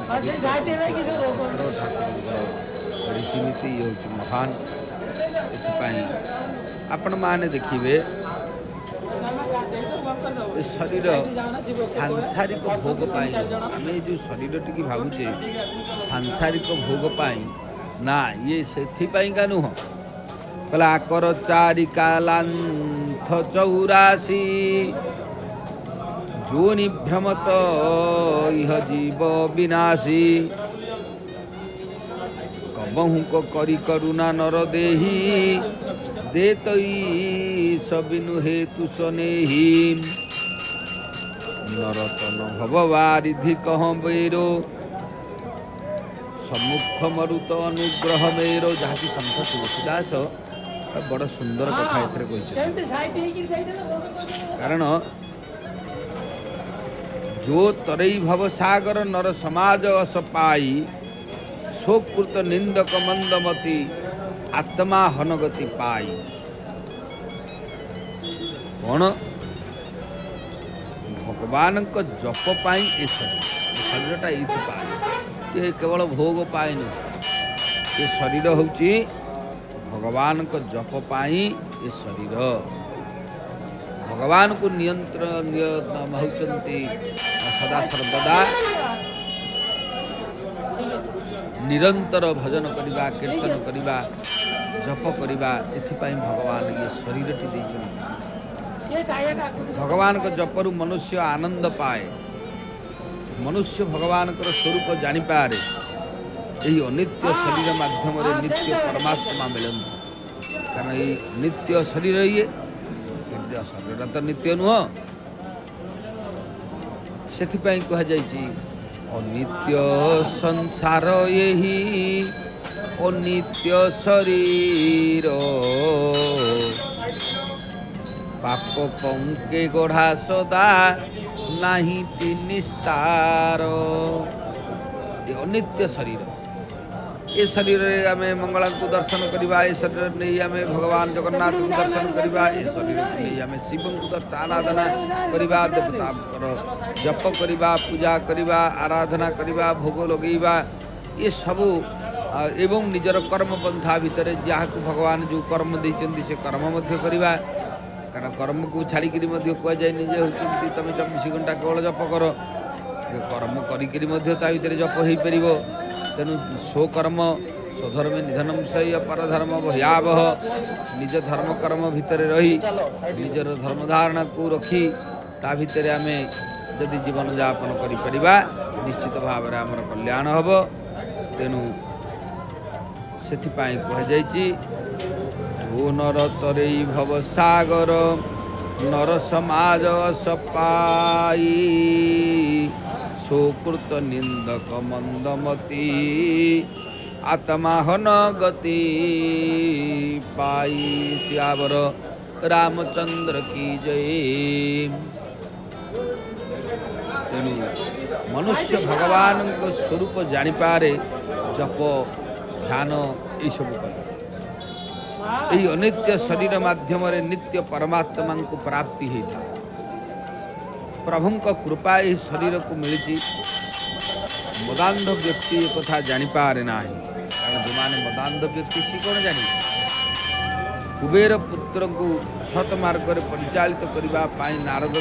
रीतिनीति ये हूँ महान। एथिपाई आपण माने देखिए शरीर सांसारिक भोग पाई आम जो शरीर टी भावुचे सांसारिक भोग पाई ना, ये से नुह। कला कर चारिकालांथ 84 जो निभ्रमत इह जीव विनाशी। कबहु को करी करुणा नर देही देतई सबिनु हेतु सनेही। नरतन भववारिधि कह बेरो सम्मुख मरुत अनुग्रह मेरो। जहाँ की संत तुलसीदास बड़ सुंदर कथा एथरे कहिছে। कारण जो तरई भवसागर नर समाज अस पाई सोकृत निंदक मंदमती आत्मा हनगति पाई। कौन भगवान को जप पाई ए शरीरटा ये केवल भोग पाए नहीं, ये शरीर होची भगवान को जप पाई। ये शरीर भगवान को नियंत्रण होचंती सदा सर्वदा निरंतर भजन करवा कीर्तन करवा जप करवा एथिपाई भगवान ये शरीरटी देइछन। भगवान को जपरु मनुष्य आनंद पाए, मनुष्य भगवान को स्वरूप जानी पारे। यही अनित्य शरीर माध्यम नित्य परमात्मा मिलती, कारण ये नित्य शरीर ये शरीर तो नित्य नुह, से कहुई अनित्य संसार यही अनित्य शरीर पाप पंके गढ़ा सदा नहीं निस्तार। ये अनित्य शरीर, ये शरीर रे आम मंगला को दर्शन करवा, ये शरीर नहीं आम भगवान जगन्नाथ को दर्शन करवा, ये शरीर नहीं आम शिव को दर्शन आराधना करवा, देवता जप करवा, पूजा करवा, आराधना करवा, भोग लगेवा, ये सबू एवं निजर कर्म पंथा भितर जहाँ को भगवान जो कर्म देते से कर्म करवा। कारण कर्म को छाड़ी कहुए निजे होती तुम 24 घंटा केवल जप कर, कर्म करी भितर जप हो पार। तेणु स्वकर्म स्वधर्म निधनम सही परधर्म भयावह, निज धर्म कर्म भितर रही निजर धर्म धारणा को रखी ता भितर आम जदि जीवन यापन करिपरिबा निश्चित भाव में आमर कल्याण हम। तेणु सेथिपाई कहुଯାଇଛି ओ नर तरे भव सागर नर समाज सपाई सुकृत निंदक मंदमती आत्माहन गति पाई। सियावर रामचंद्र की जय। तेणु मनुष्य भगवान को स्वरूप जानिपारे जप ध्यान ये सब यही अनित्य शरीर माध्यम नित्य परमात्मा को प्राप्ति होता। प्रभु कृपा यही शरीर को मिली। मदांध व्यक्ति एक कथा जापारे ना, कारण जो मैंने मदांध व्यक्ति सी कौन जानी। कुबेर पुत्र को सत मार्ग में परिचालित करने नारद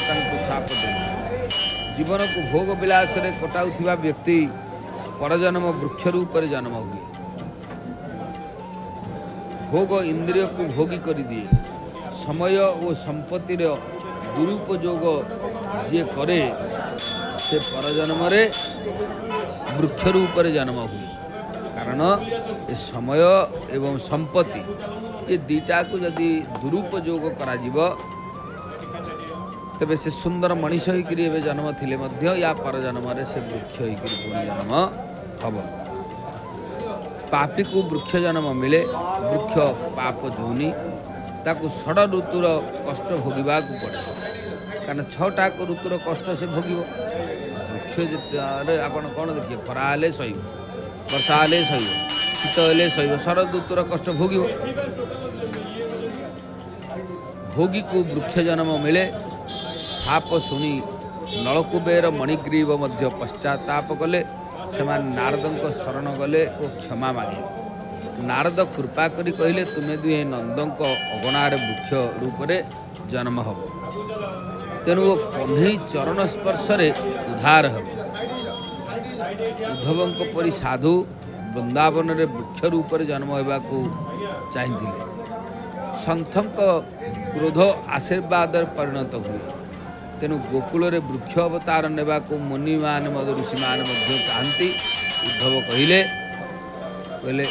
शाप दे जीवन को भोग विलास कटाऊा व्यक्ति परजन्म वृक्ष रूप जन्म हुए। भोग इंद्रिय को भोगी कर दिए। समय और संपत्तिर दुरुपयोग जी करे से परजन्म वृक्ष रूप जन्म हुए। कारण ये समय एवं संपत्ति ये दीटा को यदि दुरुपयोग करा तेबे से सुंदर मनीष होकर जन्म थिले या परजन्म से वृक्ष होकर पुणी जन्म हम। पापी को वृक्ष जन्म मिले, वृक्ष पाप जोनी ताकू षड ऋतुर कष्ट भोगवा पड़े। कारण 6टा ऋतुर कष्ट से भोग। वृक्ष आप कौन देखिए, खरा हेले सह, वर्षा हेले सह, शीत हेले सह, शरद ऋतुर कष्ट भोग। भोगी को वृक्ष जन्म मिले। साप शुणी नलकुबेर मणिग्रीव मध्य पश्चाताप कले। से नारद शरण गले और क्षमा मांगे। नारद कृपा करी कहले तुम्हें दुहे नंदक अगणार वृक्ष रूप से जन्म हम। तेणु वो कन्हई चरण स्पर्श उद्धार हम। उद्धव परी साधु वृंदावन रे वृक्ष रूप से जन्म होगा चाहिए। सन्थक क्रोध आशीर्वाद परिणत हुए। तेणु गोकुल रे वृक्ष अवतार नेबा को मुनि मान ऋषि मान चाहती। उद्धव कहले कहले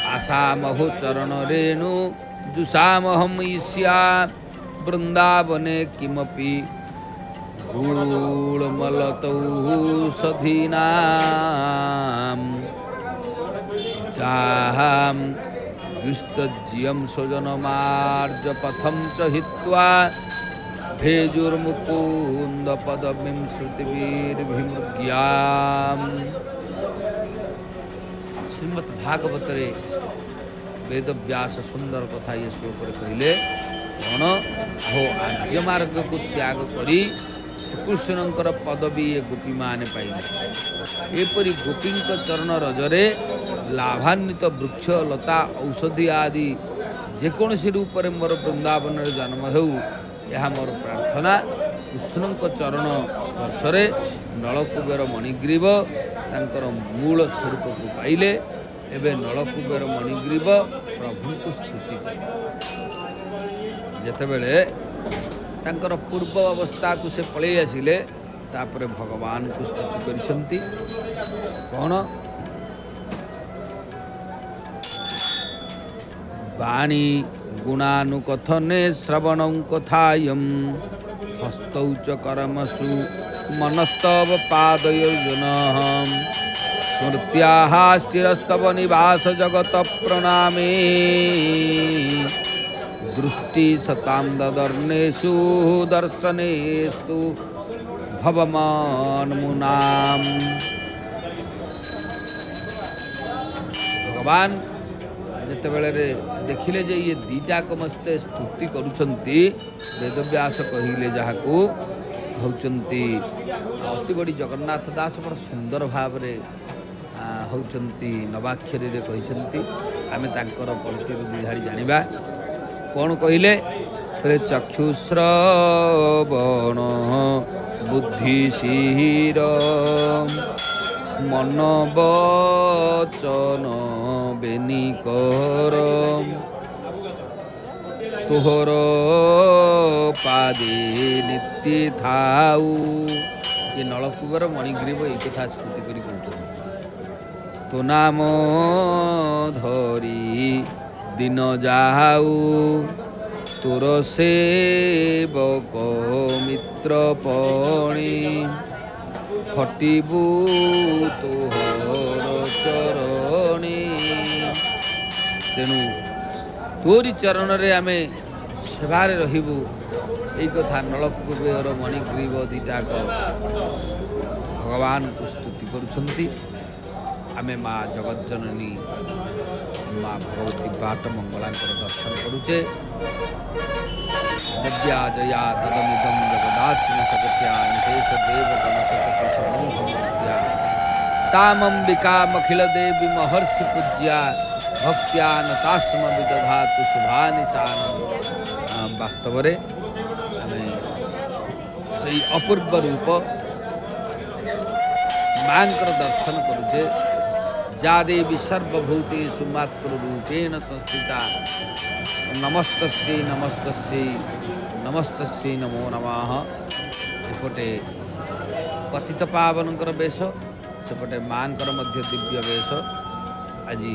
आसामहो चरण रेणु जुषामहम ईश्या वृंदावने किमपि धूलमलतौ सधीनां चाहम विस्तज्यं स्वजनमार्ज पथम च हित्वा भेजुर्मुकुंद पदवीं श्रुतिवीर्भिमृग्याम्। श्रीमद् भागवत रे वेद व्यास सुंदर कथा ये श्लोक कहले कौन हो आर्य मार्ग को त्याग करी श्रीकृष्णकर पदवी ये गोपी माने पाइले। एपरी गोपी चरण रजरे लाभान्वित वृक्ष लता औषधि आदि जेकोसी रूप में मोर वृंदावन जन्म हो यह मोर प्रार्थना। कृष्ण चरण स्पर्श नलकुबेर मणिग्रीव ତାଙ୍କର ମୂଳ ସ୍ୱରୂପକୁ ପାଇଲେ। ଏବେ ନଳକୂବେର ମଣିଗ୍ରୀବ ପ୍ରଭୁଙ୍କୁ ସ୍ତୁତି କଲେ। ଯେତେବେଳେ ତାଙ୍କର ପୂର୍ବ ଅବସ୍ଥାକୁ ସେ ପଳେଇ ଆସିଲେ, ତାପରେ ଭଗବାନଙ୍କୁ ସ୍ତୁତି କରିଛନ୍ତି। କ'ଣ? ବାଣୀ ଗୁଣାନୁକଥନେ ଶ୍ରବଣଂ କଥାୟଂ ହସ୍ତୌ ଚ କର୍ମସୁ ମନସ୍ତବ ପାଦୟୋଜନଃ ସ୍ମୃତ୍ୟାଃ ସ୍ଥିରସ୍ତବ ନିବାସ ଜଗତ ପ୍ରଣାମେ ଦୃଷ୍ଟି ସତାଂ ଦଦର୍ନେଷୁ ଦର୍ଶନେସ୍ତୁ ଭବମାନ୍ମୁନାମ୍। ଭଗବାନ ଯେତେବେଳେ ଦେଖିଲେ ଯେ ଇଏ ଦୁଇଟାକ ମସ୍ତେ ସ୍ତୁତି କରୁଛନ୍ତି, ବେଦବ୍ୟାସ କହିଲେ ଯାହାକୁ ହେଉଛନ୍ତି ଅତି ବଡ଼ି ଜଗନ୍ନାଥ ଦାସ ବଡ଼ ସୁନ୍ଦର ଭାବରେ ହେଉଛନ୍ତି ନବାକ୍ଷରୀରେ କହିଛନ୍ତି। ଆମେ ତାଙ୍କର ପଂକ୍ତିରୁ ଦୁଇଧାଡ଼ି ଜାଣିବା। କ'ଣ କହିଲେ? ଚକ୍ଷୁଶ୍ରବଣ ବୁଦ୍ଧିଶିର ମନ ବଚନ ବେନିକର ତୋହର ପାଦେ ନିତ୍ୟ ଥାଉ। ଏ ନଳକୂବର ମଣିଗ୍ରୀବ ଏଇ କଥା ସ୍ମୃତି କରି କହୁଛନ୍ତି। ତୋ ନାମ ଧରି ଦିନ ଯାଉ ତୋର ସେବକ ମିତ୍ର ପଣି ଖଟିବୁ ତୋହର ଚରଣୀ। ତେଣୁ ତୋରି ଚରଣରେ ଆମେ ସେବାରେ ରହିବୁ। ଏଇ କଥା ନଳକୂବେର ମଣିଗ୍ରୀବ ଦୁଇଟାକ ଭଗବାନଙ୍କୁ ସ୍ତୁତି କରୁଛନ୍ତି। ଆମେ ମା ଜଗଜ୍ଜନନୀ ମା ଭଗବତୀ ବାଟ ମଙ୍ଗଳାଙ୍କର ଦର୍ଶନ କରୁଛେ। ଦିବ୍ୟା ଜୟା ତଦମିଦଂ ଜଗଦାତ୍ମ ସକତ୍ୟା ନିଶେଷ ଦେବ ଗଣଶତପି ସମୂହମୂର୍ତ୍ୟା ତାମମ୍ବିକାମଖିଳ ଦେବୀ ମହର୍ଷି ପୂଜ୍ୟା ଭକ୍ତ୍ୟାନ ତାସ୍ମ ବିଦଧାତୁ ଶୁଭାନିଶାନ। ବାସ୍ତବରେ ଆମେ ସେଇ ଅପୂର୍ବ ରୂପ ମାଙ୍କର ଦର୍ଶନ କରୁଛେ। ଯା ଦେବୀ ସର୍ବଭୂତେଷୁ ମାତୃରୂପେଣ ସଂସ୍ଥିତା ନମସ୍ତସ୍यै ନମସ୍ତସ୍यै ନମସ୍ତସ୍यै ନମୋ ନମଃ। ଏପଟେ ପତିତ ପାବନଙ୍କର ବେଶ, ସେପଟେ ମାଙ୍କର ମଧ୍ୟ ଦିବ୍ୟ ବେଶ। ଆଜି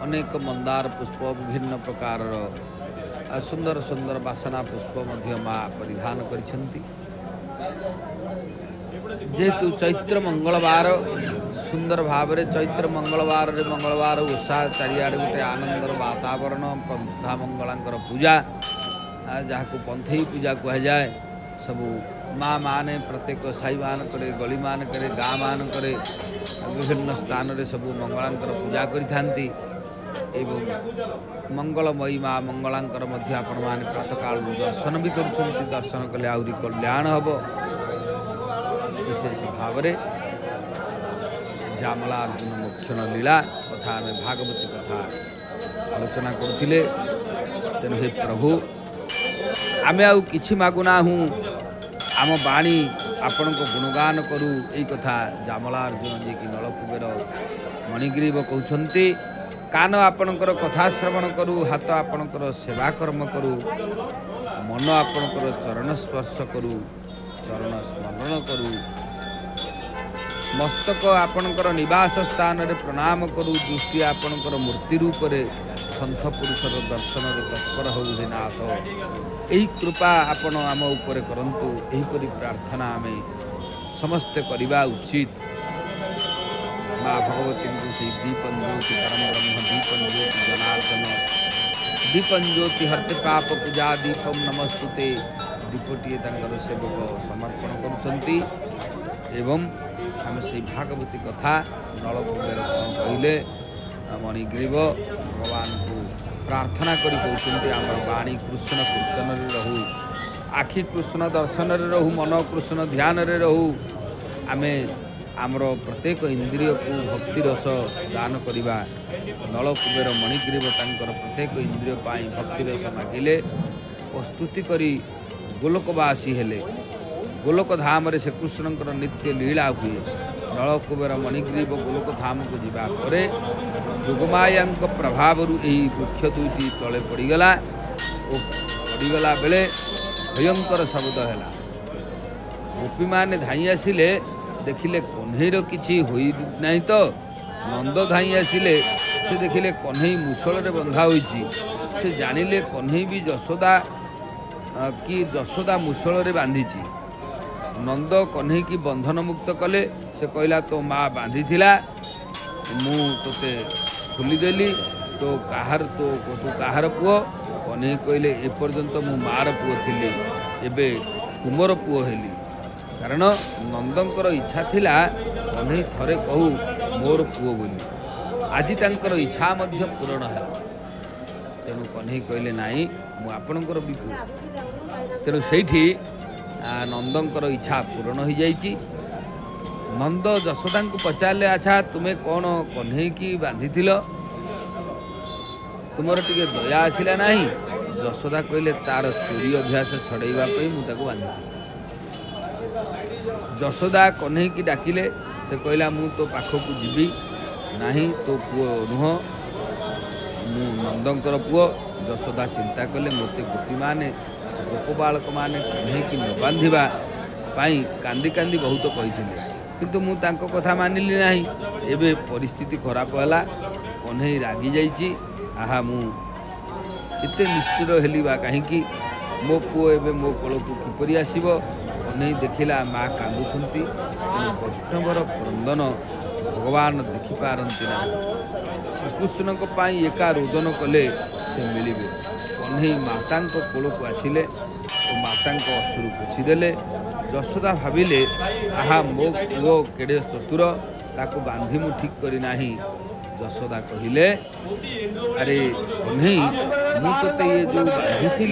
ଅନେକ ମନ୍ଦାର ପୁଷ୍ପ, ବିଭିନ୍ନ ପ୍ରକାରର ସୁନ୍ଦର ସୁନ୍ଦର ବାସନା ପୁଷ୍ପ ମଧ୍ୟ ମା ପରିଧାନ କରିଛନ୍ତି। ଯେହେତୁ ଚୈତ୍ର ମଙ୍ଗଳବାର, ସୁନ୍ଦର ଭାବରେ ଚୈତ୍ର ମଙ୍ଗଳବାରରେ ମଙ୍ଗଳବାର ଓଷା, ଚାରିଆଡ଼େ ଗୋଟେ ଆନନ୍ଦର ବାତାବରଣ। ପନ୍ଥା ମଙ୍ଗଳାଙ୍କର ପୂଜା, ଯାହାକୁ ପନ୍ଥେଇ ପୂଜା କୁହାଯାଏ। ସବୁ ମା ମାନେ ପ୍ରତ୍ୟେକ ସାହିମାନଙ୍କରେ, ଗଳିମାନଙ୍କରେ, ଗାଁ ମାନଙ୍କରେ, ବିଭିନ୍ନ ସ୍ଥାନରେ ସବୁ ମଙ୍ଗଳାଙ୍କର ପୂଜା କରିଥାନ୍ତି। ଏବଂ ମଙ୍ଗଳମୟୀ ମା ମଙ୍ଗଳାଙ୍କର ମଧ୍ୟ ଆପଣମାନେ ପ୍ରାତଃକାଳରୁ ଦର୍ଶନ ବି କରୁଛନ୍ତି। ଦର୍ଶନ କଲେ ଆହୁରି କଲ୍ୟାଣ ହେବ। ବିଶେଷ ଭାବରେ ଜାମଲା ଅର୍ଜୁନ ମୋକ୍ଷଣ ଲୀଳା କଥା ଆମେ ଭାଗବତୀ କଥା ଆଲୋଚନା କରୁଥିଲେ। ତେଣୁ ହେ ପ୍ରଭୁ, ଆମେ ଆଉ କିଛି ମାଗୁନାହୁଁ, ଆମ ବାଣୀ ଆପଣଙ୍କ ଗୁଣଗାନ କରୁ। ଏଇ କଥା ଜାମଲା ଅର୍ଜୁନ ଯିଏକି ନଳକୂବେର ମଣିଗ୍ରୀବ କହୁଛନ୍ତି। କାନ ଆପଣଙ୍କର କଥା ଶ୍ରବଣ କରୁ, ହାତ ଆପଣଙ୍କର ସେବା କର୍ମ କରୁ, ମନ ଆପଣଙ୍କର ଚରଣ ସ୍ପର୍ଶ କରୁ, ଚରଣ ସ୍ମରଣ କରୁ, ମସ୍ତକ ଆପଣଙ୍କର ନିବାସ ସ୍ଥାନରେ ପ୍ରଣାମ କରୁ, ଦୃଷ୍ଟି ଆପଣଙ୍କର ମୂର୍ତ୍ତି ରୂପରେ ସନ୍ଥ ପୁରୁଷର ଦର୍ଶନରେ ତତ୍ପର ହେଉ। ହେ ନାଥ, ଏହି କୃପା ଆପଣ ଆମ ଉପରେ କରନ୍ତୁ। ଏହିପରି ପ୍ରାର୍ଥନା ଆମେ ସମସ୍ତେ କରିବା ଉଚିତ। ମା ଭଗବତୀଙ୍କୁ ସେଇ ଦୀପଂ ଜ୍ୟୋତି ପରମ ବ୍ରହ୍ମ, ଦୀପଂ ଜ୍ୟୋତି ଜନାର୍ଦ୍ଦନ, ଦୀପଂ ଜ୍ୟୋତି ହର୍ତେ ପାପ ପୂଜା ଦୀପಂ ନମସ୍ତୁତେ। ଦୀପଟିଏ ତାଙ୍କର ସେବକ ସମର୍ପଣ କରୁଛନ୍ତି। ଏବଂ ଆମେ ସେଇ ଭାଗବତୀ କଥା ନଳକୂବେର କ'ଣ କହିଲେ? ମଣିଗ୍ରୀବ ଭଗବାନଙ୍କୁ ପ୍ରାର୍ଥନା କରି କହୁଛନ୍ତି, ଆମର ବାଣୀ କୃଷ୍ଣ କୀର୍ତ୍ତନରେ ରହୁ, ଆଖି କୃଷ୍ଣ ଦର୍ଶନରେ ରହୁ, ମନ କୃଷ୍ଣ ଧ୍ୟାନରେ ରହୁ। ଆମେ ଆମର ପ୍ରତ୍ୟେକ ଇନ୍ଦ୍ରିୟକୁ ଭକ୍ତି ରସ ଦାନ କରିବା। ନଳକୂବେର ମଣିଗ୍ରୀବ ତାଙ୍କର ପ୍ରତ୍ୟେକ ଇନ୍ଦ୍ରିୟ ପାଇଁ ଭକ୍ତି ରସ ମାଗିଲେ ଓ ସ୍ତୁତି କରି ଗୋଲୋକବାସୀ ହେଲେ। ଗୋଲୋକ ଧାମରେ ଶ୍ରୀକୃଷ୍ଣଙ୍କର ନିତ୍ୟ ଲୀଳା ହୁଏ। नलकुबेर मणिग्रीव गोलोक धाम को जीवा पर जोगमाया प्रभाव वृक्ष दुईटी तले पड़गला और पड़गला बेले भयंकर शब्द है। गोपी मैंने धाई आसिले देखिले कन्हईर किसी होई नहीं तो नंद धाई आसिले से देखिले कन्हई मुसल बंधा होईची से जानिले कन्हई भी यशोदा कि यशोदा मुसल बांधीची। नंद कन्हई की बंधन मुक्त कले से कहला तो माँ बांधी थिला मु तोते खोलीदेली तो कहार तो कहार पुओ कन्हई कहले एपर्यंत मु मार पुओ थिली एबे तुमर पुओ हेली कारण नंदंकर इच्छा थिला कन्हई थरे कहू मोर पुओ बोली आज तांकर इच्छा मध्य पूरण है। तेणु कन्हई कहले नाई मु आपणकर भी पुओ तेणु सेठी नंदंकर इच्छा पूरण हो जाइए। नंद यशोदा को पचारे अच्छा तुम्हें कौन कन्हई की बांधी तुमर टिके दया आसला ना। यशोदा कहले तार चोरी अभ्यास छड़ाइवाई मुझे बांधी। यशोदा कन्हई की डाकिले से कहला मु तो पाखक जीवी नहीं तो पुओ नुह मु नंदंकर पुओ। यशोदा चिंता कले मत गोपी माने गोप बालक मैंने कन्हई की न बांधा कांदी कांदी बहुत कही किंतु मु तांको कथा मानिली नहीं। एबे परिस्थिति खराब है कन्हई रागी जाइए आहा मु एते निश्चित हेली कहीं मो पुओ एबे मो कोल को किपरि आसीबो। कन्हई देखिला माँ कांदुंती वैष्णवर क्रंदन भगवान देखिपारती ना। श्रीकृष्ण को पाई एका रोदन कले से मिले। कन्हई माता कोल को आसिले तो माता अश्रु पोछीदेले। यशोदा भाविले आहा मो पुओ केड़े चतुर ताको बांधी मु ठीक करी नाही। यशोदा कहिले अरे कन्हई मु तोते ये जो बांधी थी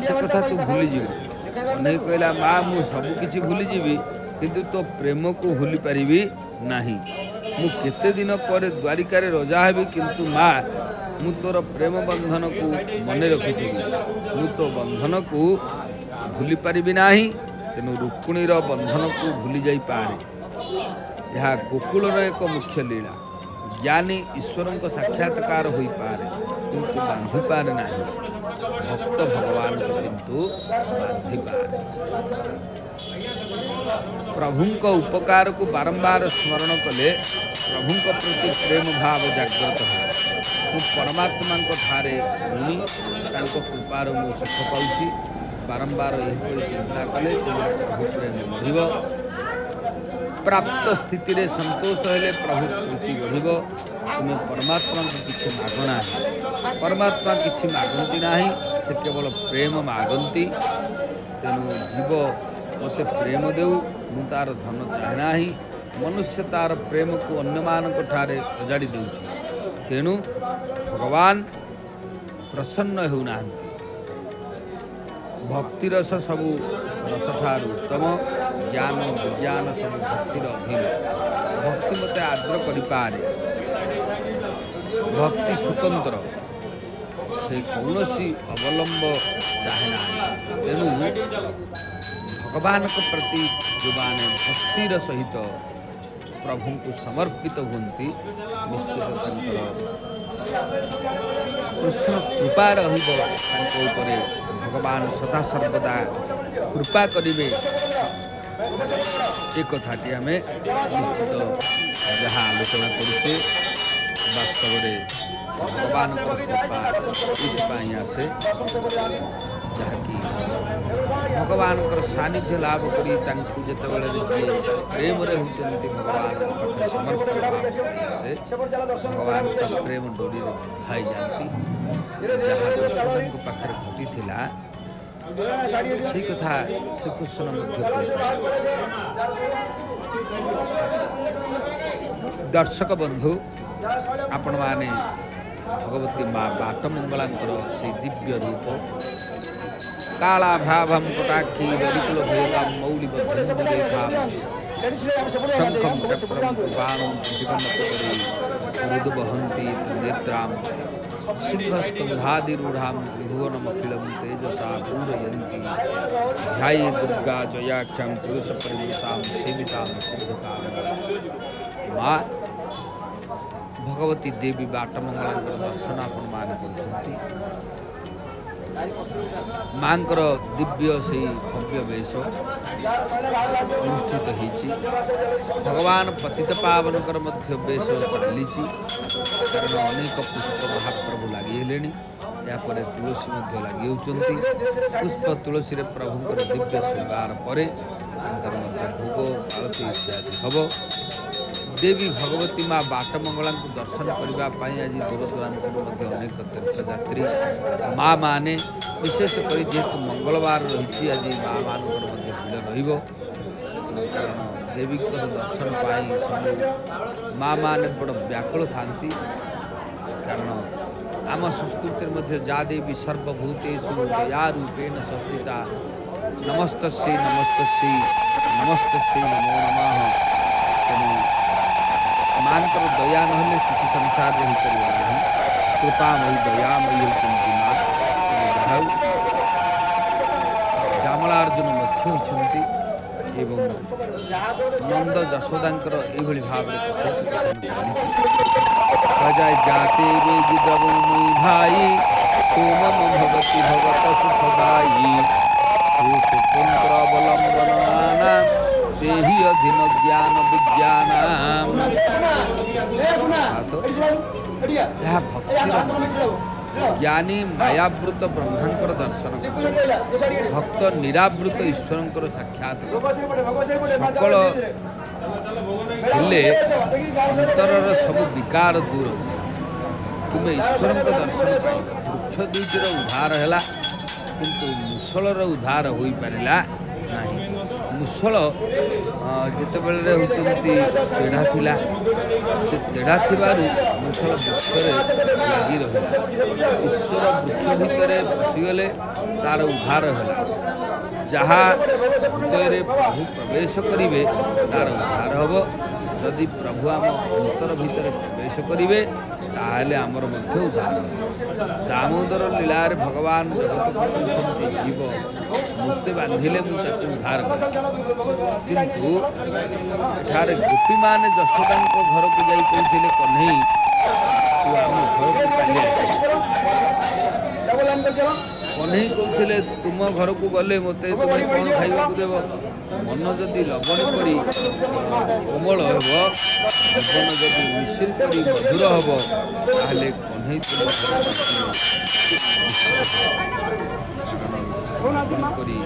से कथा तू भूली जीवु। कन्हई कहला माँ मु सबु किछि भूली जीवी किंतु तो प्रेम को भूली पारिबी नाही। मु केते दिन पर द्वारिका रे रजा हेबी किंतु माँ मु तोर प्रेम बंधन को मन रखी मु तो बंधन को भूली पारिबी नाही। तेणु रुक्मिणीर बंधन को भूली जाई पारे। यह गोकुलर एक मुख्य लीला। ज्ञानी ईश्वर को साक्षात्कार हो पारे किंतु बांधी पारे ना। भक्त भगवान को किंतु बांधी पारे। प्रभु को उपकार को बारंबार स्मरण कले प्रभु प्रति प्रेम भाव जागृत है। परमात्मा ठारे ऋणी कृपार मु सुख पाऊँ। बारंबार यही चिंता कले प्रभु प्रेम बढ़। प्राप्त स्थिति रे संतोष हेले प्रभु प्रीति बढ़। तुम्हें परमात्मा को किसी मागना है। परमात्मा किसी मागती ना से केवल प्रेम मागती। तेणु जीव मत प्रेम देऊ मु तार धन चाहे ना। मनुष्य तार प्रेम को अन्य मान ठारे सजाड़ी देउछि। तेणु भगवान प्रसन्न होना। भक्ति रस सबू रस ठार उत्तम ज्ञान विज्ञान सब भक्तिर अधीन। भक्ति मते आद्र करि पारे। भक्ति स्वतंत्र से कौनसी अवलंब चाहे ना। तेणु भगवान के प्रति जो माने भक्तिर सहित प्रभु को समर्पित होती निश्चित कृष्ण कृपा रही भगवान सदा सर्वदा कृपा करेंगे। एक कथाटी आम निश्चित जहाँ आलोचना करुचे वास्तव में भगवान कृपा आसे जहाँकि भगवान सानिध्य लाभ करी जितेबाला प्रेम होती भगवान समर्पण से भगवान का प्रेम डोरी भाई जाती जहाँ यशोदा पाखे घटी थिला से कथा श्रीकृष्ण दर्शक बंधु आपण माने भगवती माँ बाटमंगला से दिव्य रूप कालाभ्राभं कटाक्षी रविकुल भेदं मौलिबद्धं शंखं चक्रं बाणं मृदुवहन्ति नेत्रां सिंहस्कन्धादिरूढां त्रिभुवनमखिलं तेजसा पूरयन्ति ध्याये दुर्गा जयाख्यां पुरुष परिणतां सेवितां सिद्धतां माँ भगवती देवी बाटमंगलांकर दर्शन आपण मान करछंती मांकर दिव्य से भव्य वेश अनुष्ठित होईछि भगवान पतित पावनकर मध्य वेश चली कारण अनेक पुष्प महाप्रभु लगी हेलेनी यापर तुलसी मध्य लगी होचंती पुष्प तुलसी रे प्रभुंकर दिव्य श्रृंगार परे अंतर मध्य भोग आरती इत्यादि हब देवी भगवती माँ बाटमंगला को दर्शन करने आज दूर दूरांत अनेक तीर्थयात्री माँ माने विशेषकर जेहेतु मंगलवार रही आज माँ मान भीड़ देवी दर्शन पाई माँ माने बड़ व्याकुल था कारण आम संस्कृति जा देवी सर्वभूतेषु दया रूपेण संस्थिता नमस्तस्यै नमस्तस्यै नमस्तस्यै नमो नमः तेणु मानकर दया नहले किसी संसार में हो कृपामयी दयामयी होती माँ श्यामलार्जुन मुख्य होती एवं नंद जशोदांकर एभली भाव जाए जाते वेगी द्रवमयी भाई सोमम भगवती भगत सुखदायी स्वतंत्र अवलंबना देहि अधीन ज्ञान विज्ञान ज्ञानी मायावृत ब्रह्मांकर दर्शन भक्त निरावृत ईश्वर साक्षात सकल हेले अंतर सब विकार दूर तुम्हें ईश्वर दर्शन वृक्ष दुईटर उद्धार है किंतु मुसलर उद्धार हो पारा ना मुसल जिते बेले होती तेढ़ा थिला से तेढ़ा थिबारु मुसल वृक्ष लगी रहा ईश्वर वृक्ष भितर पशिगले तार उद्धार है जहाँ हृदय प्रभु प्रवेश करेंगे तार उद्धार हम जदि प्रभु आम अंतर भितर प्रवेश करेंगे ताहले आमर मध्य उद्धार दामोदर लीलार भगवान जगत जीव मुक्ति बांधिले मुझे उद्धार किंतु एठार गोपी मैंने जशोदा घर को जाई कहते कन्हई तू आम घर को काली कन्हई कहते तुम घर को गले मत तुम्हें कौन खाइबा देव मन जदि लवण करी कोमल हेब जीवन जदि मिश्रित करी मधुर हेब ताहले कन्हई तुम करी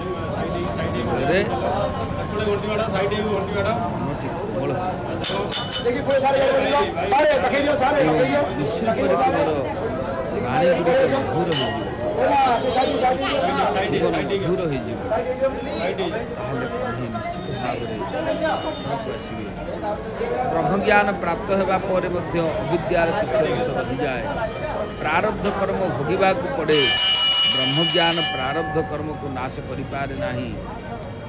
ब्रह्मज्ञान प्राप्त होगा अविद्यार रही जाए प्रारब्ध कर्म भोगवा पड़े ब्रह्मज्ञान प्रारब्ध कर्म को नाश करें ना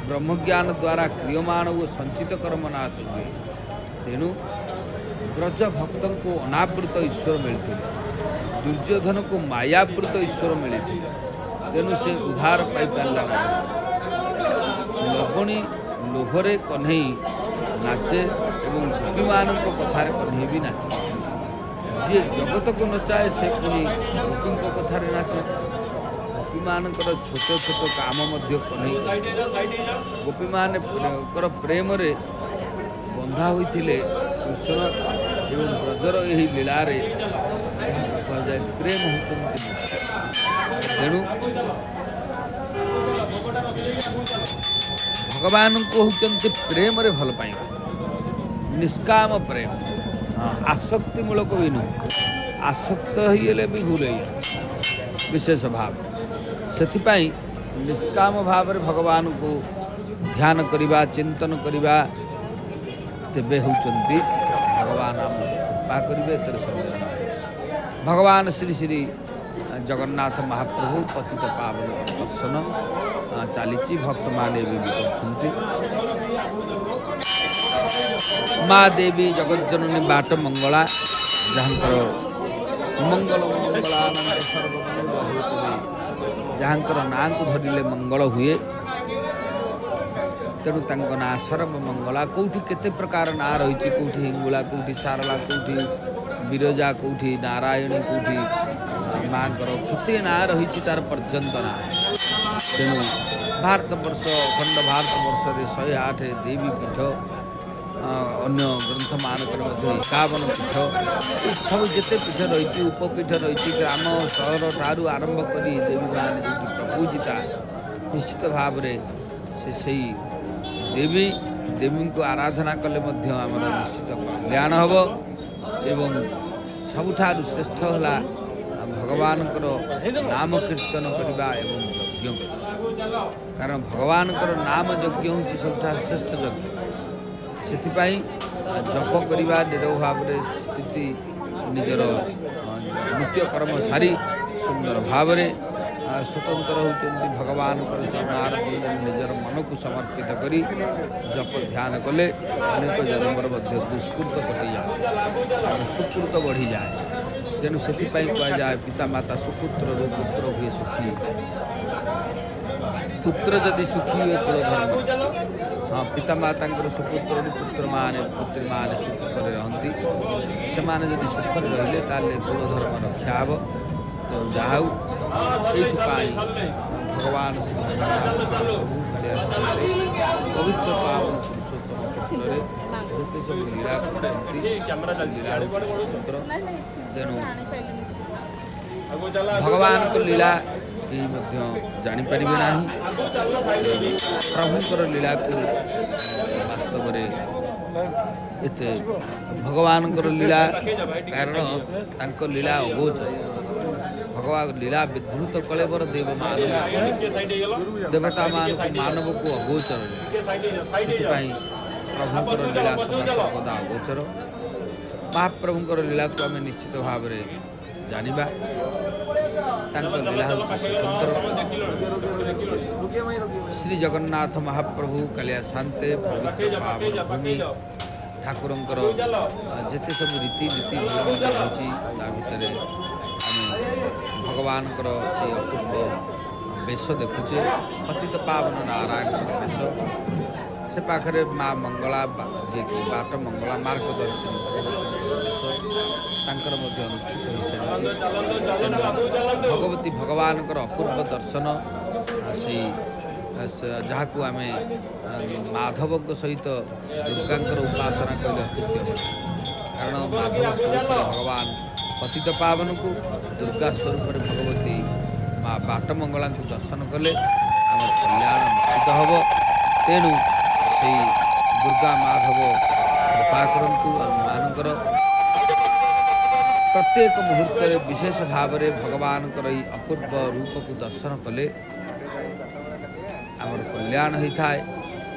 ब्रह्मज्ञान द्वारा क्रियमाण वो संचित कर्म नाश हुए तेणु ब्रज भक्त को अनावृत ईश्वर मिलते दुर्योधन को मायावृत ईश्वर मिलते तेणु से उद्धार पाई पारा लवणी लोभरे कन्हई नाचे एवं गोपी मान कथार कन्हई भी नाचे जी जगत को नचाए से पुणी गोपी कथार नाचे गोपी मानकर छोट छोट काम कन्हई गोपी मान प्रेम रे बंधा होते कृष्ण एवं ब्रजर यही लीलारे प्रेम होती तेणु भगवान को होती प्रेम रे भल पाइबा निष्काम प्रेम आसक्तिमूलक भी नुह आसक्त होइले भी भूल विशेष भाव से निष्काम भाव रे भगवान को ध्यान करवा चिंतन करवा तेबे होचंती भगवान आम कृपा करेंगे भगवान श्री श्री जगन्नाथ महाप्रभु पतित पावन दर्शन चली भक्त माने भी करछंती माँ देवी जगज्जननी बाट मंगला जहाँकर मंगल मंगलानंद सर्वमंगल जहाँकर नाँ को धरिले मंगल हुए तेणु तांको ना सर्वमंगला कौटी केते प्रकार ना रही कौटी हिंगुला कौटी सारला कौटी विरजा कौटी नारायणी कौटी माँ केते ना रही तार पर्यंत ना तेणु भारत वर्ष अखंड भारत वर्ष 108 देवी पीठ अन्य ग्रंथ मानक 51 पीठ सब जिते पीठ रही उपपीठ रही ग्राम सहर ठारू आरंभ कर देवी मान जो प्रपूजिता निश्चित भाव से देवी देवी को आराधना कले आमर निश्चित कल्याण हम एवं सबुठारु श्रेष्ठ है भगवान नाम कीर्तन करने एवं यज्ञ कारण भगवान नाम यज्ञ हूँ सबुठारु श्रेष्ठ यज्ञ से जप करवा निरव भाव स्थिति निजर नित्यकर्म सारी सुंदर भाव स्वतंत्र होती भगवान चरणार निजर मन को समर्पित करी जप ध्यान कले अनेक जन्मर दुष्कृत कटि जाए सुकृत बढ़ी जाए तेणु से कहुए पिता माता सुपुत्र पुत्र हुए सुखी पुत्र जदि सुखी हुए कुल धर्म हाँ पिता माता सुपुत्र पुत्र मान पुत्री मान सुख रहती से सुख रही कुल धर्म रक्षा हे तो जहाँ भगवान पवित्र पावन तेणु भगवान को लीला जापर ना प्रभुंर लीला को वास्तव में एते भगवान लीला कारण लीला अगोचर भगवान लीला विद्रुत कलेवर देव मानव देवता मानव को अगोचर प्रभुंर लीला सर्वदा अगोचर महाप्रभुंर लीला को आम निश्चित भाव में जानिबा लीला स्वतंत्र श्री जगन्नाथ महाप्रभु कालिया शांते पवित्र पावन भूमि ठाकुरंकर जिते सब रीति नीति रही भितर भगवान से अपूर्व बेश देखुचे पतित पावन नारायण बेश से पाखे माँ मंगला जी बाट मंगला मार्गदर्शन अनुष्ठित भगवती भगवान अपूर्व दर्शन से जहाँ को आम माधव सहित दुर्गा उपासना कले अत्युत्तम कारण माधव स्वरूप भगवान पतित पावन को दुर्गा स्वरूप भगवती माँ बाट मंगला दर्शन कले आम कल्याण निश्चित हम तेणु से दुर्गा माधव कृपा करंतु मानकर प्रत्येक मुहूर्त विशेष भाव में भगवान अपूर्व रूप को दर्शन कले आमर कल्याण होता है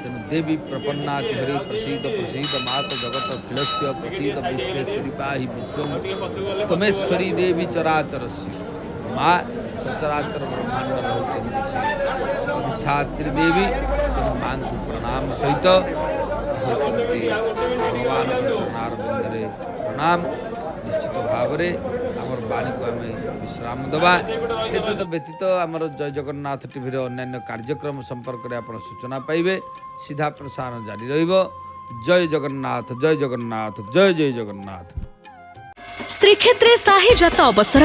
तेणु देवी प्रपन्नाति हरि प्रसीद प्रसीद मात जगत अखिलस्य प्रसीद विश्वेश्वरी पाहि विश्व तमेश्वरी देवी चराचरस्य माँ सचराचर ब्रह्मांड अधिष्ठात्री देवी माँ को प्रणाम सहित भगवान चरणारविंदे प्रणाम निश्चित भाव में आमर बाणी को आम विश्राम देवा एतद व्यतीत आमर जय जगन्नाथ टीवी अन्य कार्यक्रम संपर्क में आप सूचना पाइबे सीधा प्रसारण जारी रहिबो। जय जगन्नाथ जय जगन्नाथ जय जय जगन्नाथ। श्रीक्षेत्रे साहिजात अवसर